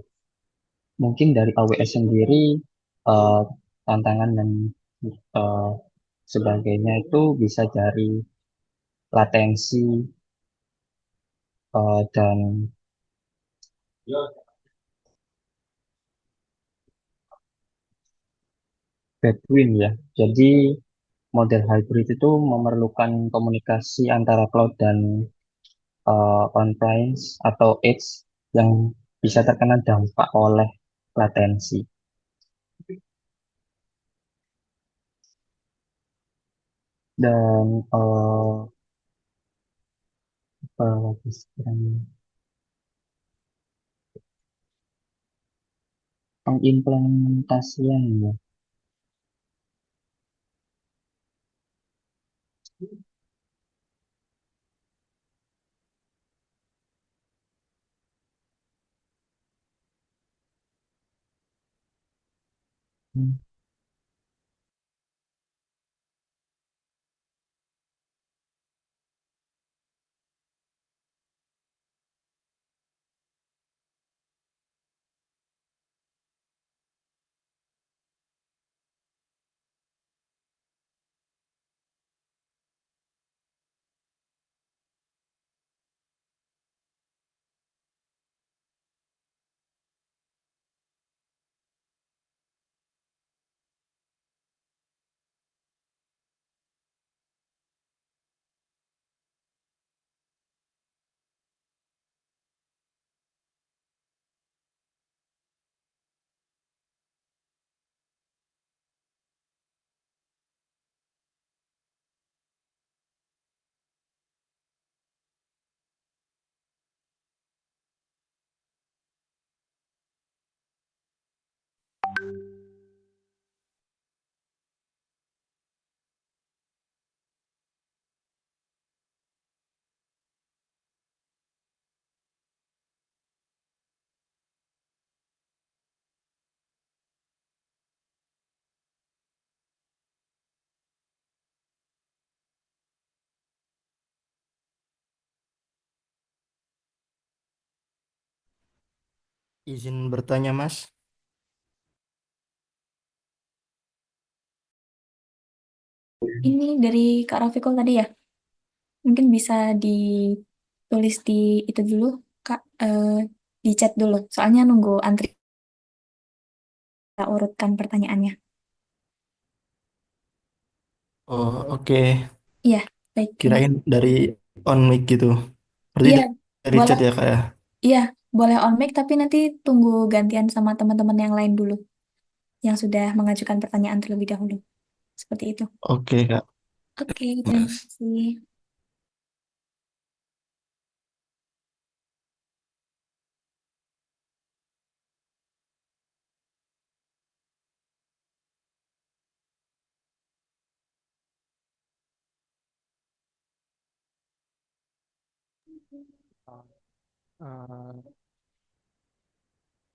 Mungkin dari AWS sendiri eh, tantangan dan eh, sebagainya itu bisa dari latensi dan bandwidth ya. Jadi model hybrid itu memerlukan komunikasi antara cloud dan on-premise atau edge yang bisa terkena dampak oleh latensi. Dan apa lagi sekiranya? Pengimplementasian ya. Hmm. Izin bertanya, Mas. Ini dari Kak Rafikul tadi ya. Mungkin bisa ditulis di itu dulu, Kak, di chat dulu. Soalnya nunggu antri kita urutkan pertanyaannya. Oh, oke. Iya, baik. Kirain dari on mic gitu. Berarti Iya, dari boleh. chat ya, Kak ya? Iya, boleh on mic, tapi nanti tunggu gantian sama teman-teman yang lain dulu, yang sudah mengajukan pertanyaan terlebih dahulu. Seperti itu. Oke, Kak. Oke, terima Mas. kasih. Eh,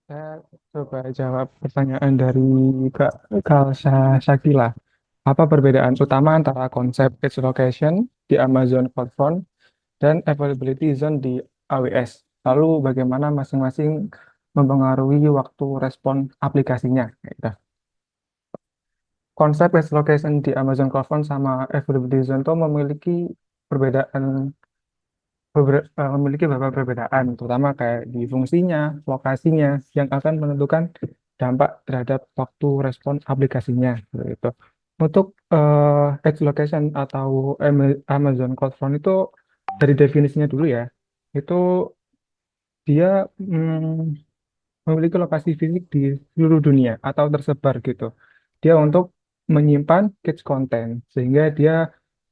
saya coba jawab pertanyaan dari Kak Kalsa Shakila. Apa perbedaan utama antara konsep edge location di Amazon CloudFront dan availability zone di AWS? Lalu bagaimana masing-masing mempengaruhi waktu respon aplikasinya? Gitu. Konsep edge location di Amazon CloudFront sama availability zone itu memiliki perbedaan memiliki beberapa perbedaan, terutama kayak di fungsinya, lokasinya, yang akan menentukan dampak terhadap waktu respon aplikasinya. Gitu. Untuk edge location atau Amazon CloudFront itu dari definisinya dulu ya, itu dia memiliki lokasi fisik di seluruh dunia atau tersebar gitu. Dia untuk menyimpan cache konten sehingga dia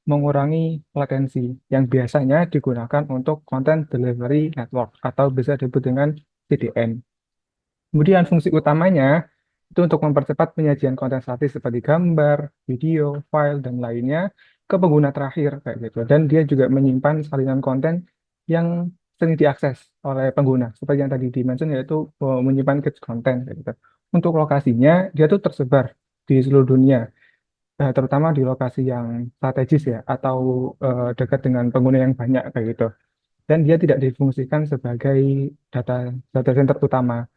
mengurangi latensi yang biasanya digunakan untuk content delivery network atau bisa disebut dengan CDN. Kemudian fungsi utamanya itu untuk mempercepat penyajian konten statis seperti gambar, video, file, dan lainnya ke pengguna terakhir kayak gitu. Dan dia juga menyimpan salinan konten yang sering diakses oleh pengguna. Seperti yang tadi di-mention yaitu menyimpan cache konten kayak gitu. Untuk lokasinya dia tuh tersebar di seluruh dunia, terutama di lokasi yang strategis ya atau dekat dengan pengguna yang banyak kayak gitu. Dan dia tidak difungsikan sebagai data data center utama.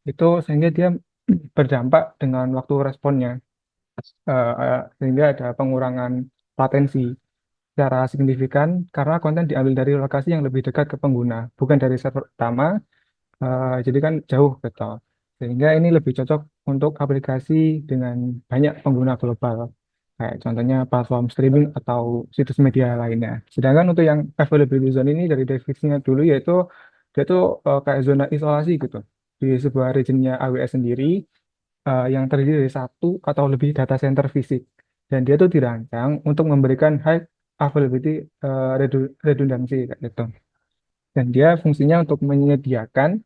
Itu sehingga dia berdampak dengan waktu responnya, sehingga ada pengurangan latensi secara signifikan karena konten diambil dari lokasi yang lebih dekat ke pengguna, bukan dari server utama. Jadi kan jauh gitu. Sehingga ini lebih cocok untuk aplikasi dengan banyak pengguna global. Kayak contohnya platform streaming atau situs media lainnya. Sedangkan untuk yang availability zone ini dari definisinya dulu yaitu dia tuh kayak zona isolasi gitu. Di sebuah regionnya AWS sendiri yang terdiri dari satu atau lebih data center fisik. Dan dia tuh dirancang untuk memberikan high availability redundancy kayak gitu. Dan dia fungsinya untuk menyediakan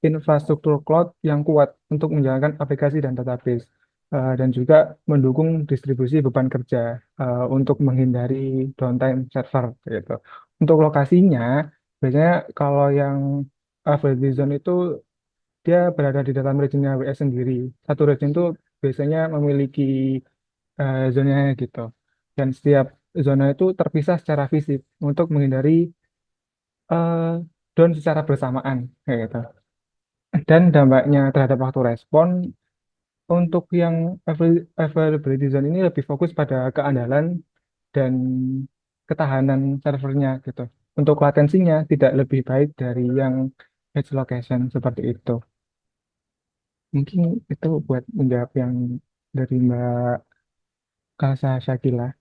infrastruktur cloud yang kuat untuk menjalankan aplikasi dan database, dan juga mendukung distribusi beban kerja untuk menghindari downtime server gitu. Untuk lokasinya, biasanya kalau yang availability zone itu dia berada di dalam regionnya AWS sendiri. Satu region itu biasanya memiliki zonanya gitu. Dan setiap zona itu terpisah secara fisik untuk menghindari eh, down secara bersamaan kayak gitu. Dan dampaknya terhadap waktu respon untuk yang availability zone ini lebih fokus pada keandalan dan ketahanan servernya gitu. Untuk latensinya tidak lebih baik dari yang edge location seperti itu. Mungkin itu buat menjawab yang dari Mbak Kalsa Shakila.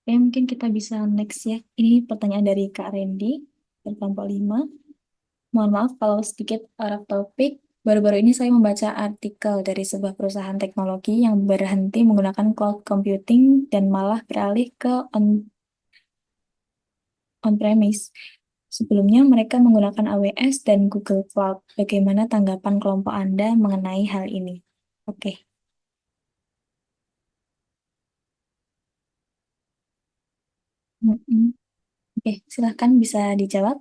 Oke, mungkin kita bisa next ya. Ini pertanyaan dari Kak Randy, dari kelompok 5. Mohon maaf kalau sedikit out of topic. Baru-baru ini saya membaca artikel dari sebuah perusahaan teknologi yang berhenti menggunakan cloud computing dan malah beralih ke on-premise. Sebelumnya mereka menggunakan AWS dan Google Cloud. Bagaimana tanggapan kelompok Anda mengenai hal ini? Oke. Mm-mm. Oke, silahkan bisa dijawab.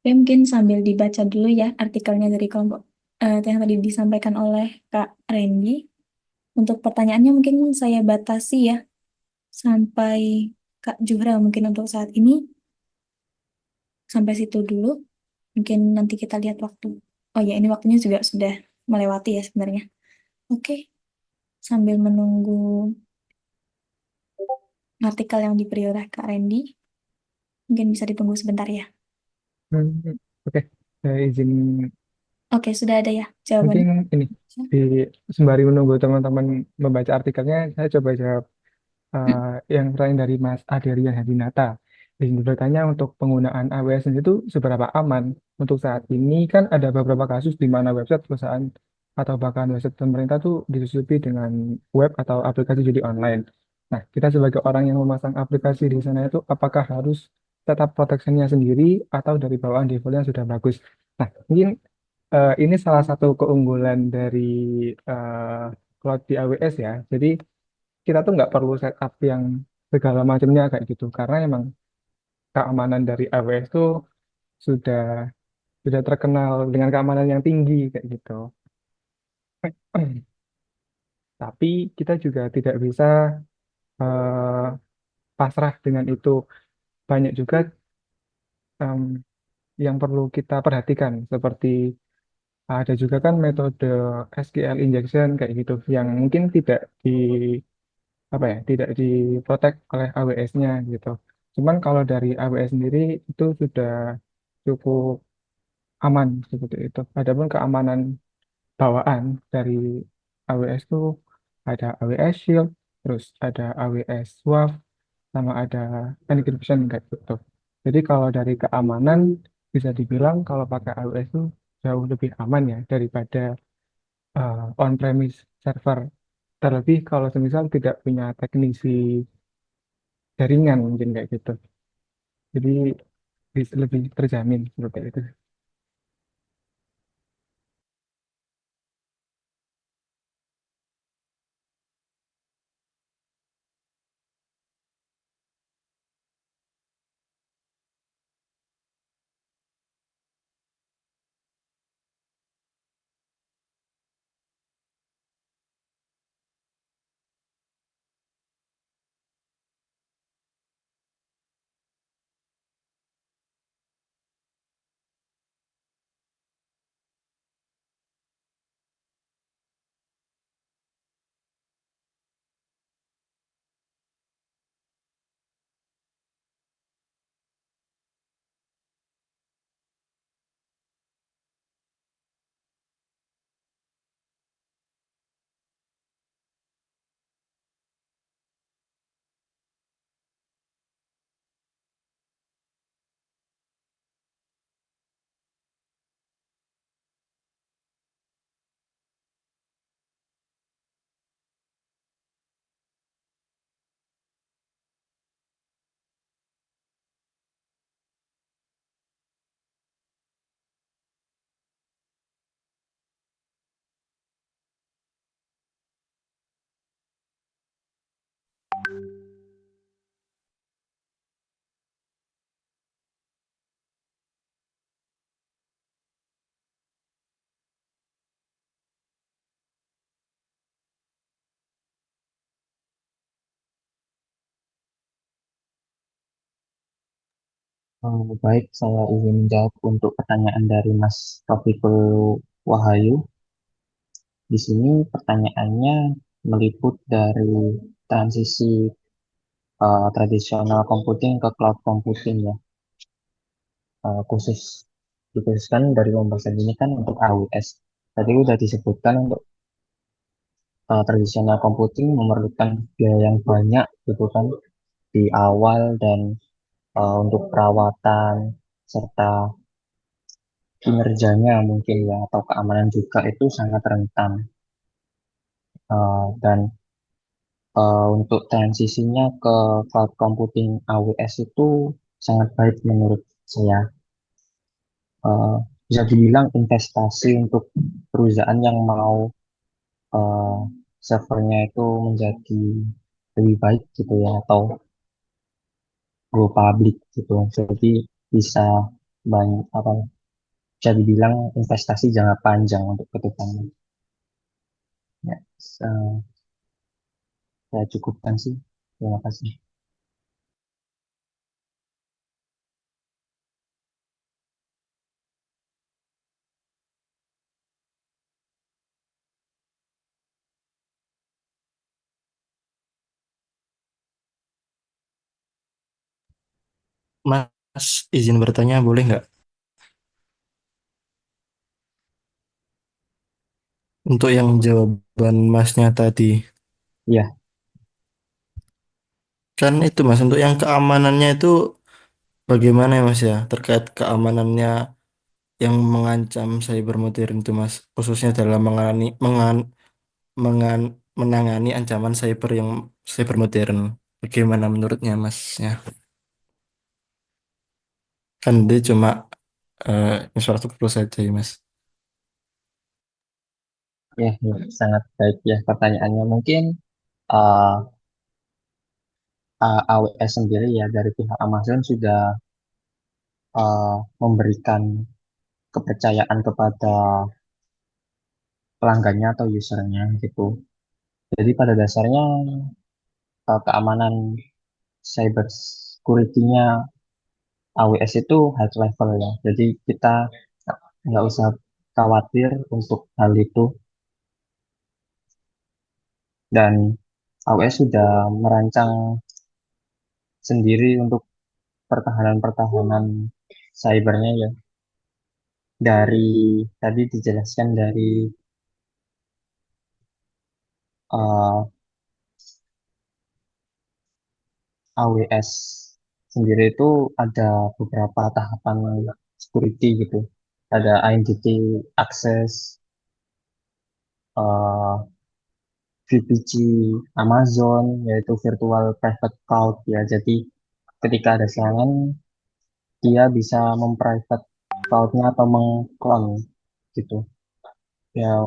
Oke, mungkin sambil dibaca dulu ya artikelnya dari kelompok yang tadi disampaikan oleh Kak Randy. Untuk pertanyaannya mungkin saya batasi ya sampai Kak Juhra mungkin untuk saat ini sampai situ dulu. Mungkin nanti kita lihat waktu. Oh ya, ini waktunya juga sudah melewati ya sebenarnya. Oke, sambil menunggu artikel yang diberi oleh Kak Randy, mungkin bisa ditunggu sebentar ya. Hmm, Oke, saya izin Oke, sudah ada ya mungkin jawabannya. ini di sembari menunggu teman-teman membaca artikelnya, saya coba jawab Hmm, yang pertanyaan dari Mas Adrian Hadinata. Di sini bertanya untuk penggunaan AWS itu seberapa aman. Untuk saat ini kan ada beberapa kasus di mana website perusahaan atau bahkan website pemerintah tuh ditutupi dengan web atau aplikasi judi online. Nah, kita sebagai orang yang memasang aplikasi di sana itu apakah harus tetap proteksinya sendiri atau dari bawaan defaultnya sudah bagus. Nah, mungkin ini salah satu keunggulan dari eh, cloud di AWS ya. Jadi kita tuh nggak perlu setup yang segala macamnya kayak gitu karena emang keamanan dari AWS tuh sudah sudah terkenal dengan keamanan yang tinggi kayak gitu. Tapi kita juga tidak bisa eh, pasrah dengan itu. Banyak juga em, yang perlu kita perhatikan seperti ada juga kan metode SQL injection kayak gitu yang mungkin tidak di apa ya tidak diprotek oleh AWS-nya gitu. Cuman kalau dari AWS sendiri itu sudah cukup aman seperti itu. Adapun keamanan bawaan dari AWS itu ada AWS Shield, terus ada AWS WAF, sama ada encryption kayak gitu. Jadi kalau dari keamanan bisa dibilang kalau pakai AWS itu jauh lebih aman ya daripada on-premise server. Terlebih kalau semisal tidak punya teknisi jaringan mungkin kayak gitu. Jadi bisa lebih terjamin seperti itu. Baik, saya ingin menjawab untuk pertanyaan dari Mas Taufikul Wahyu. Di sini pertanyaannya meliput dari transisi tradisional computing ke cloud computing ya. Khusus dikhususkan dari pembahasan ini kan untuk AWS. Tadi udah disebutkan untuk tradisional computing memerlukan biaya yang banyak gitu kan di awal dan untuk perawatan serta kinerjanya mungkin ya atau keamanan juga itu sangat rentan. Dan untuk transisinya ke cloud computing AWS itu sangat baik menurut saya. Eh, Bisa dibilang investasi untuk perusahaan yang mau eh, servernya itu menjadi lebih baik gitu ya atau go public gitu. Jadi bisa banyak apa bisa dibilang investasi jangka panjang untuk ke depannya. Ya, saya cukupkan sih. Terima kasih. Mas, izin bertanya boleh nggak? Untuk yang jawaban Masnya tadi, Ya, kan itu Mas, untuk yang keamanannya itu bagaimana ya Mas ya? Terkait keamanannya yang mengancam cyber modern itu Mas, khususnya dalam menangani ancaman cyber modern. Bagaimana menurutnya Masnya? Kan dia cuma infrastruktur saja ya Mas. ya, sangat baik ya pertanyaannya. Mungkin uh, AWS sendiri ya dari pihak Amazon sudah memberikan kepercayaan kepada pelanggannya atau usernya gitu. Jadi pada dasarnya keamanan cyber security-nya AWS itu high level ya. Jadi kita nggak usah khawatir untuk hal itu dan AWS sudah merancang sendiri untuk pertahanan-pertahanan cybernya ya. Dari tadi dijelaskan dari uh, AWS sendiri itu ada beberapa tahapan security gitu. Ada identity access, uh, VPC Amazon, yaitu virtual private cloud ya. Jadi ketika ada serangan, dia bisa memprivate cloud-nya atau mengclone gitu. Ya,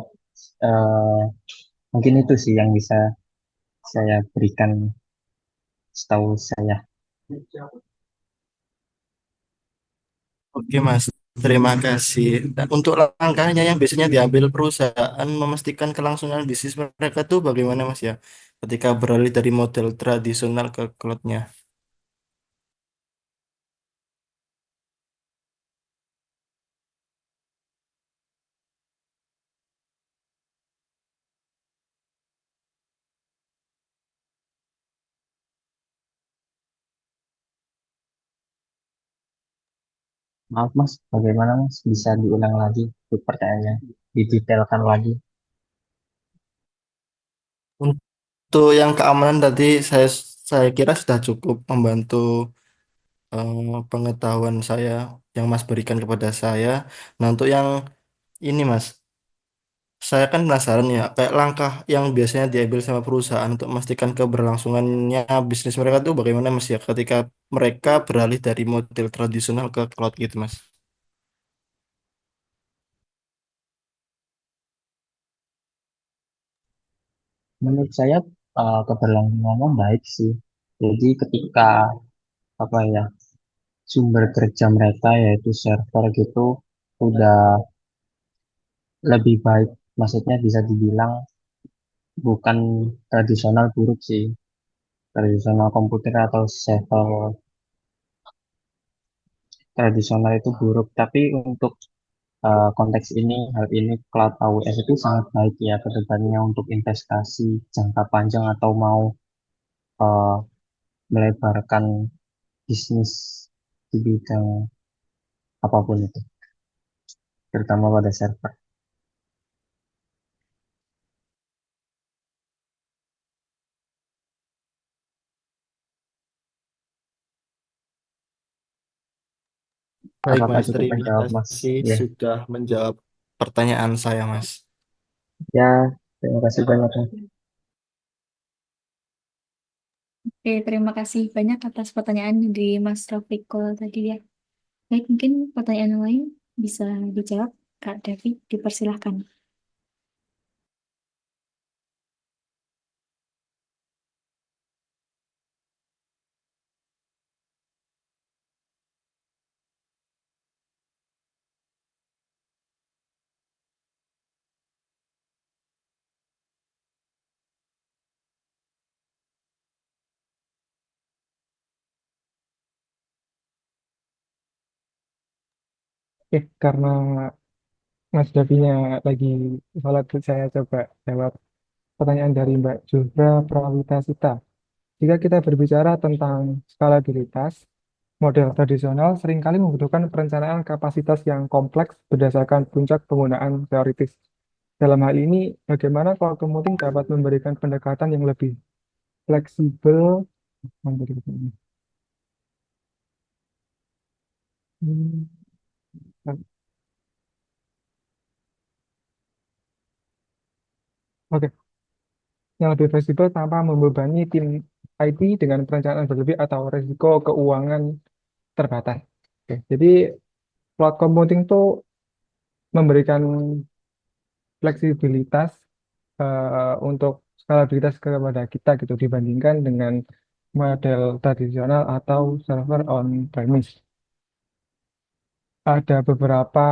eh, mungkin itu sih yang bisa saya berikan setahu saya. Oke Mas, terima kasih. Dan untuk langkahnya yang biasanya diambil perusahaan memastikan kelangsungan bisnis mereka tuh bagaimana Mas ya? Ketika beralih dari model tradisional ke cloud-nya. Maaf Mas, bagaimana Mas? Bisa diulang lagi untuk pertanyaannya, didetailkan lagi. Untuk yang keamanan tadi saya kira sudah cukup membantu pengetahuan saya yang Mas berikan kepada saya. Nah, untuk yang ini Mas, saya kan penasaran ya, kayak langkah yang biasanya diambil sama perusahaan untuk memastikan keberlangsungannya bisnis mereka tuh bagaimana Mas ya ketika mereka beralih dari model tradisional ke cloud gitu Mas. Menurut saya keberlangsungannya baik sih. Jadi ketika apa ya sumber kerja mereka yaitu server gitu udah lebih baik, maksudnya bisa dibilang bukan tradisional buruk sih. Tradisional komputer atau server tradisional itu buruk, tapi untuk konteks ini, hal ini cloud AWS itu sangat baik ya ke depannya untuk investasi jangka panjang atau mau eh, melebarkan bisnis di bidang apapun itu, terutama pada server. Baik, Apakah Mas. cukup Terima menjawab, Mas? kasih Ya, sudah menjawab pertanyaan saya, Mas. ya, terima kasih banyak, Mas. Oke, terima kasih banyak atas pertanyaan di Mas Rafiqul tadi ya. Baik, mungkin pertanyaan yang lain bisa dijawab, Kak Devi, dipersilahkan. Oke, karena Mas Davinya lagi sholat, saya coba jawab pertanyaan dari Mbak Jufra Prawitasita. Jika kita berbicara tentang skalabilitas, model tradisional seringkali membutuhkan perencanaan kapasitas yang kompleks berdasarkan puncak penggunaan teoritis. Dalam hal ini, bagaimana cloud computing dapat memberikan pendekatan yang lebih fleksibel? Hmm, Oke, yang lebih fleksibel tanpa membebani tim IT dengan perencanaan berlebih atau risiko keuangan terbatas. Oke, jadi cloud computing itu memberikan fleksibilitas untuk skalabilitas kepada kita gitu dibandingkan dengan model tradisional atau server on premise. Ada beberapa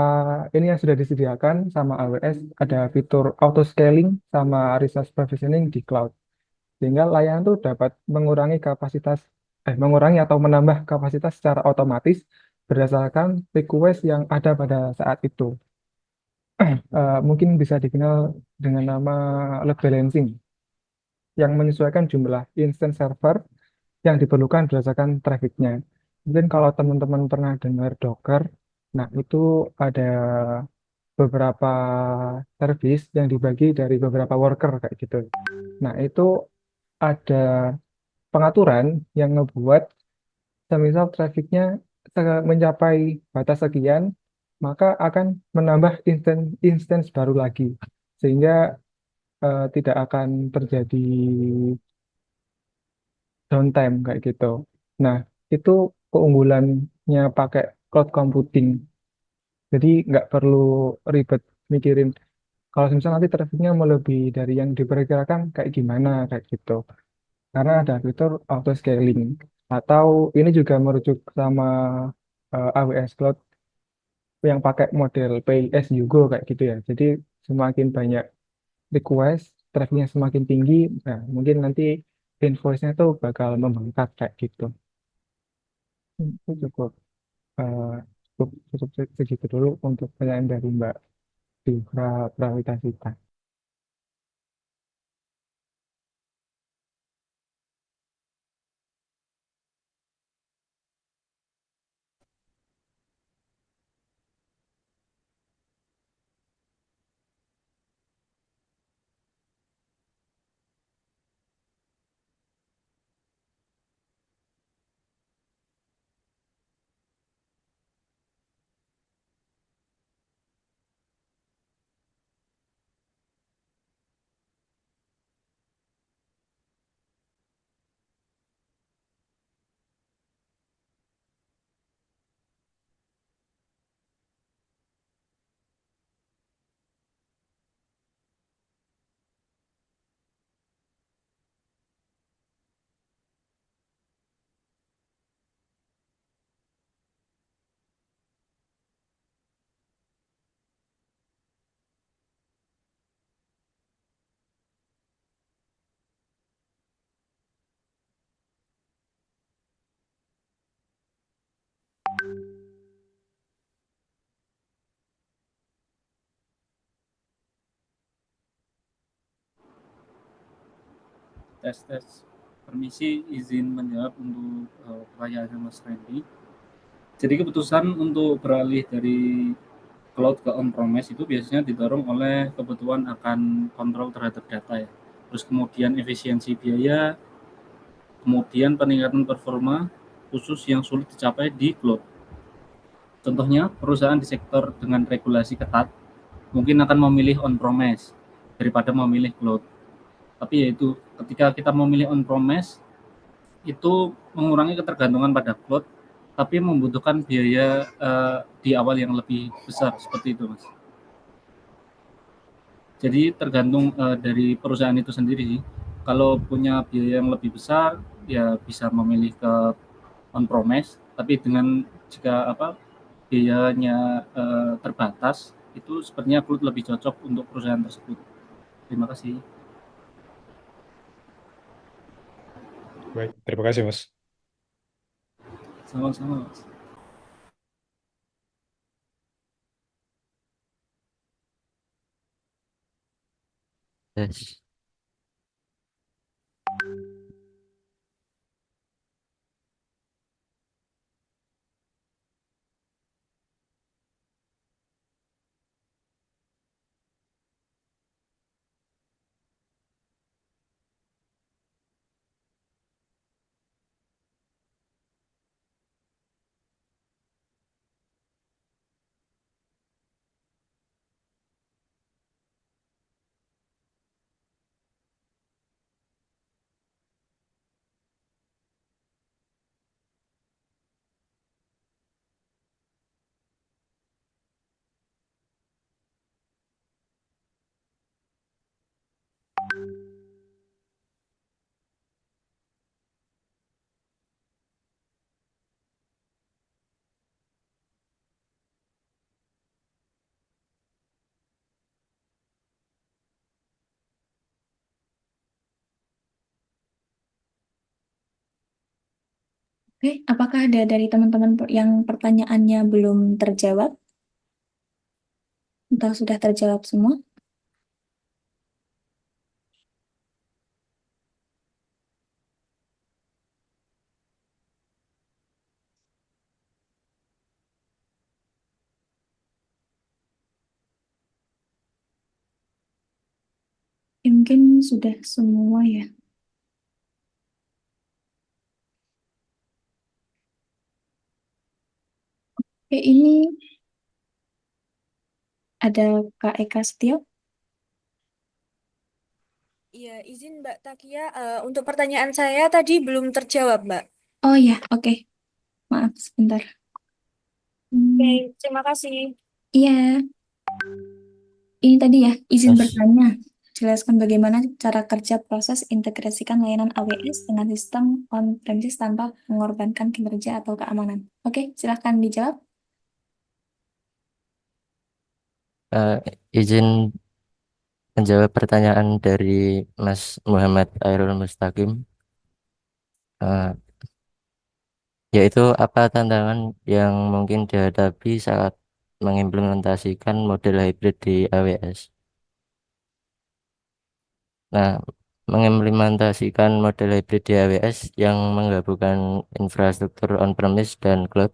ini yang sudah disediakan sama AWS, ada fitur auto scaling sama resource provisioning di cloud. Sehingga layanan itu dapat mengurangi atau menambah kapasitas secara otomatis berdasarkan request yang ada pada saat itu. Mungkin bisa dikenal dengan nama load balancing yang menyesuaikan jumlah instance server yang diperlukan berdasarkan trafficnya. Mungkin kalau teman-teman pernah dengar Docker, nah itu ada beberapa service yang dibagi dari beberapa worker kayak gitu. Nah itu ada pengaturan yang ngebuat semisal trafficnya mencapai batas sekian, maka akan menambah instance baru lagi, sehingga tidak akan terjadi downtime kayak gitu. Nah, itu keunggulannya pakai cloud computing. Jadi nggak perlu ribet mikirin kalau misalnya nanti trafficnya melebihi dari yang diperkirakan kayak gimana kayak gitu. Karena ada fitur auto scaling. Atau ini juga merujuk sama AWS Cloud yang pakai model pay as you go kayak gitu ya. Jadi semakin banyak request, trafficnya semakin tinggi, nah mungkin nanti invoice-nya tuh bakal membengkak kayak gitu. Itu cukup eh, cukup segitu dulu untuk pertanyaan dari Mbak Divra Prawitasita. tes. Permisi, izin menjawab untuk pertanyaannya Mas Randy. Jadi keputusan untuk beralih dari cloud ke on-premise itu biasanya didorong oleh kebutuhan akan kontrol terhadap data ya. Terus kemudian efisiensi biaya, kemudian peningkatan performa khusus yang sulit dicapai di cloud. Contohnya, perusahaan di sektor dengan regulasi ketat mungkin akan memilih on-premise daripada memilih cloud. Tapi yaitu ketika kita memilih on-premise itu mengurangi ketergantungan pada cloud, tapi membutuhkan biaya di awal yang lebih besar seperti itu, Mas. Jadi tergantung dari perusahaan itu sendiri sih. Kalau punya biaya yang lebih besar, ya bisa memilih ke on-premise. Tapi dengan jika biayanya terbatas, itu sepertinya cloud lebih cocok untuk perusahaan tersebut. Terima kasih. Baik, terima kasih, Mas. Sama-sama, Mas. Yes. Oke, apakah ada dari teman-teman yang pertanyaannya belum terjawab? Atau sudah terjawab semua? Ya, mungkin sudah semua ya. Oke, ini ada Kak Eka Setio. Iya, izin Mbak Takia, untuk pertanyaan saya tadi belum terjawab, Mbak. Oh ya, oke. Maaf, sebentar. Oke, Hmm, terima kasih. iya, ini tadi ya, izin Mas, bertanya. Jelaskan bagaimana cara kerja proses integrasikan layanan AWS dengan sistem on-premises tanpa mengorbankan kinerja atau keamanan. Oke, silahkan dijawab. eh, izin menjawab pertanyaan dari Mas Muhammad Airul Mustaqim, eh, yaitu apa tantangan yang mungkin dihadapi saat mengimplementasikan model hybrid di AWS. Nah, mengimplementasikan model hybrid di AWS yang menggabungkan infrastruktur on-premise dan cloud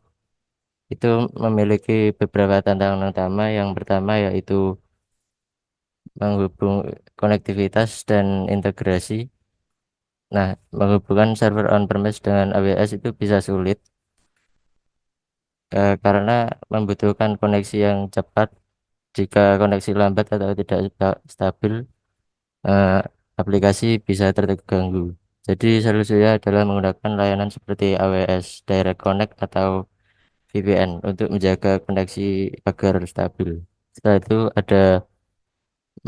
itu memiliki beberapa tantangan utama. Yang pertama yaitu menghubung konektivitas dan integrasi. Nah, menghubungkan server on-premise dengan AWS itu bisa sulit karena membutuhkan koneksi yang cepat. Jika koneksi lambat atau tidak stabil, eh, aplikasi bisa terganggu. Jadi solusinya adalah menggunakan layanan seperti AWS Direct Connect atau VPN untuk menjaga koneksi agar stabil. Setelah itu ada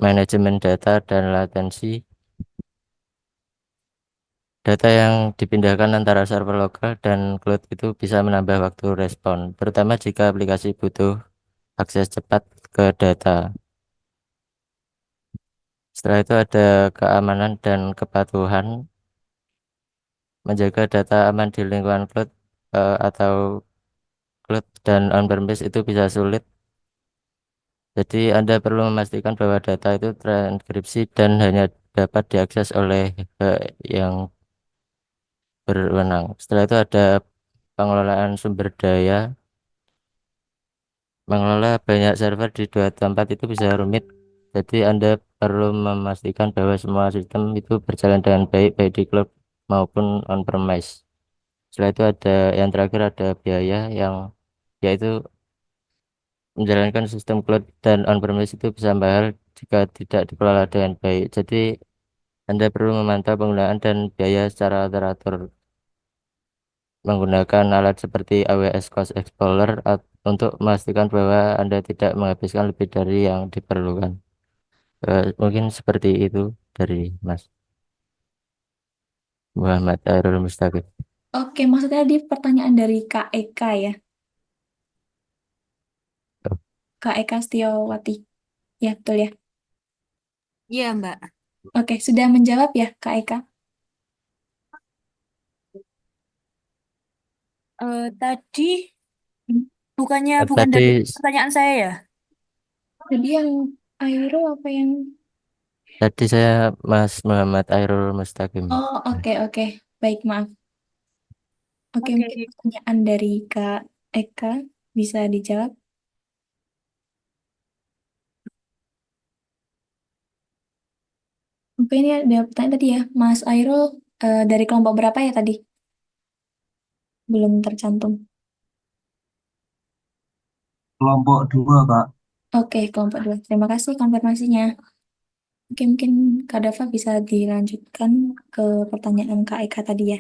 manajemen data dan latensi. Data yang dipindahkan antara server lokal dan cloud itu bisa menambah waktu respon, terutama jika aplikasi butuh akses cepat ke data. Setelah itu ada keamanan dan kepatuhan. Menjaga data aman di lingkungan cloud atau cloud dan on-premise itu bisa sulit. Jadi Anda perlu memastikan bahwa data itu terenkripsi dan hanya dapat diakses oleh yang berwenang. Setelah itu ada pengelolaan sumber daya. Mengelola banyak server di dua tempat itu bisa rumit. Jadi Anda perlu memastikan bahwa semua sistem itu berjalan dengan baik, baik di cloud maupun on-premise. Setelah itu ada yang terakhir ada biaya yang yaitu menjalankan sistem cloud dan on-premise itu bisa mahal jika tidak dikelola dengan baik. Jadi Anda perlu memantau penggunaan dan biaya secara teratur menggunakan alat seperti AWS Cost Explorer untuk memastikan bahwa Anda tidak menghabiskan lebih dari yang diperlukan. Mungkin seperti itu dari Mas Muhammad Airul Mustaqim. Oke, maksudnya di pertanyaan dari Kak Eka ya. Kak Eka Setiawati. Ya, betul ya. Iya, Mbak. Oke, sudah menjawab ya Kak Eka? Tadi Hmm. bukan Tadi dari pertanyaan saya ya? Jadi yang Airo apa yang... tadi saya Mas Muhammad Airul Mustaqim. Oh, oke, oke. Baik, maaf. Oke, Oke. mungkin pertanyaan dari Kak Eka bisa dijawab. Oke, ini ada pertanyaan tadi ya. Mas Airul dari kelompok berapa ya tadi? Belum tercantum. Kelompok 2, Kak. Oke, kelompok 2. Terima kasih konfirmasinya. Oke, mungkin Kak Dava bisa dilanjutkan ke pertanyaan Kak Eka tadi ya.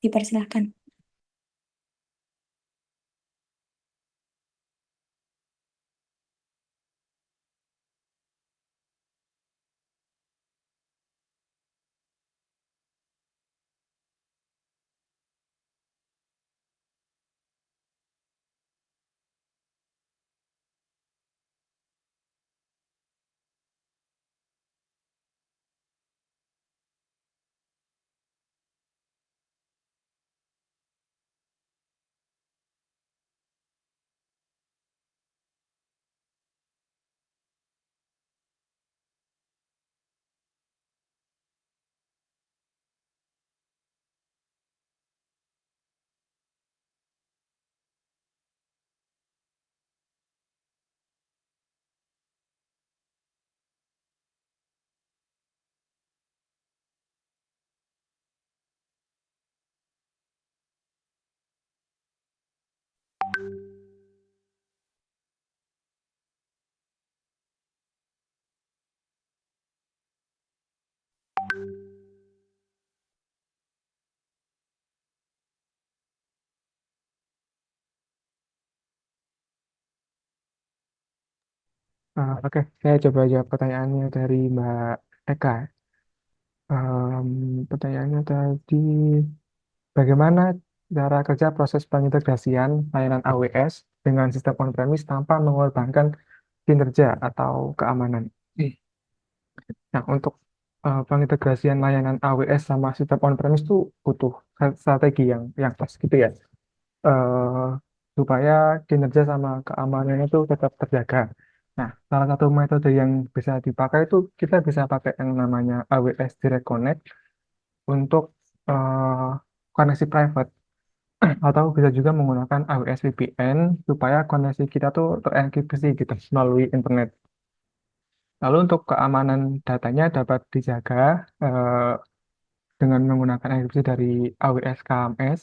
Dipersilahkan. Oke, saya coba jawab pertanyaannya dari Mbak Eka. Pertanyaannya tadi, bagaimana cara kerja proses pengintegrasian layanan AWS dengan sistem on-premise tanpa mengorbankan kinerja atau keamanan? Nah, untuk pengintegrasian layanan AWS sama sistem on-premise itu butuh strategi yang pas gitu ya, eh, supaya kinerja sama keamanannya itu tetap terjaga. Nah, salah satu metode yang bisa dipakai itu kita bisa pakai yang namanya AWS Direct Connect untuk eh, koneksi private atau bisa juga menggunakan AWS VPN supaya koneksi kita tuh terenkripsi gitu melalui internet. Lalu untuk keamanan datanya dapat dijaga eh, dengan menggunakan enkripsi dari AWS KMS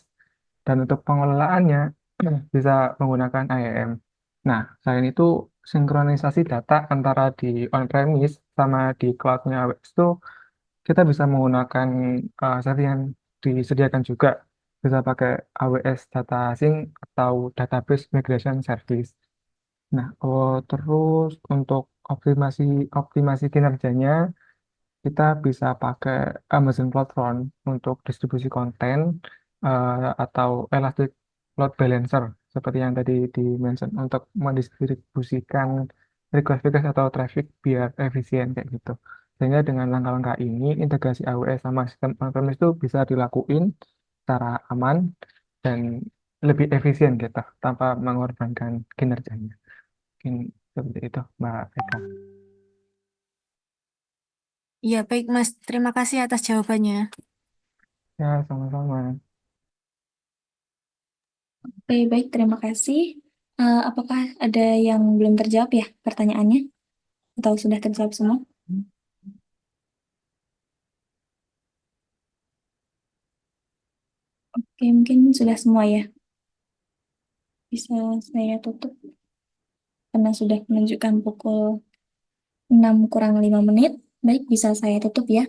dan untuk pengelolaannya bisa menggunakan IAM. Nah, selain itu sinkronisasi data antara di on-premise sama di cloud-nya AWS itu kita bisa menggunakan server yang disediakan juga. Bisa pakai AWS Data Sync atau Database Migration Service. Nah, terus untuk optimasi optimasi kinerjanya kita bisa pakai Amazon CloudFront untuk distribusi konten atau Elastic Load Balancer seperti yang tadi di-mention untuk mendistribusikan request-request atau traffic biar efisien kayak gitu. Sehingga dengan langkah-langkah ini integrasi AWS sama sistem on-premise itu bisa dilakuin secara aman dan lebih efisien gitu tanpa mengorbankan kinerjanya. Mungkin seperti itu, Mbak Eka. Iya, baik Mas. Terima kasih atas jawabannya. Ya, sama-sama. Oke, baik, terima kasih. Apakah ada yang belum terjawab ya pertanyaannya? Atau sudah terjawab semua? Oke, mungkin sudah semua ya. Bisa saya tutup karena sudah menunjukkan pukul 6 kurang 5 menit. Baik, bisa saya tutup ya.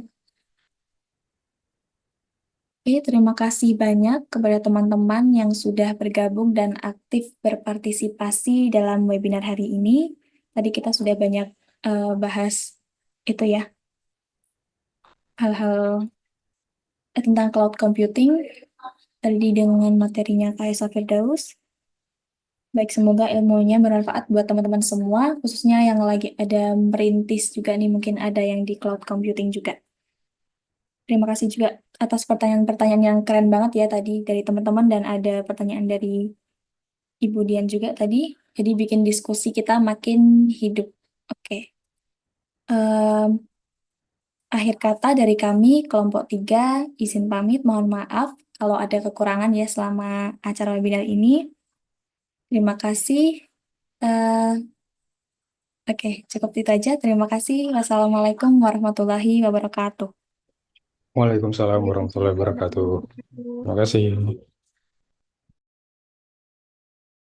Oke, terima kasih banyak kepada teman-teman yang sudah bergabung dan aktif berpartisipasi dalam webinar hari ini. Tadi kita sudah banyak bahas itu ya, hal-hal tentang cloud computing, tadi dengan materinya Kaisa Firdaus. Baik, semoga ilmunya bermanfaat buat teman-teman semua, khususnya yang lagi ada merintis juga nih, mungkin ada yang di cloud computing juga. Terima kasih juga atas pertanyaan-pertanyaan yang keren banget ya tadi dari teman-teman, dan ada pertanyaan dari Ibu Dian juga tadi. Jadi bikin diskusi kita makin hidup. Oke. Em, Akhir kata dari kami, kelompok 3, izin pamit, mohon maaf kalau ada kekurangan ya selama acara webinar ini. Terima kasih. Eh, Oke, cukup itu aja. Terima kasih. Wassalamualaikum warahmatullahi wabarakatuh. Waalaikumsalam warahmatullahi Waalaikumsalam wabarakatuh. warahmatullahi wabarakatuh. Terima kasih.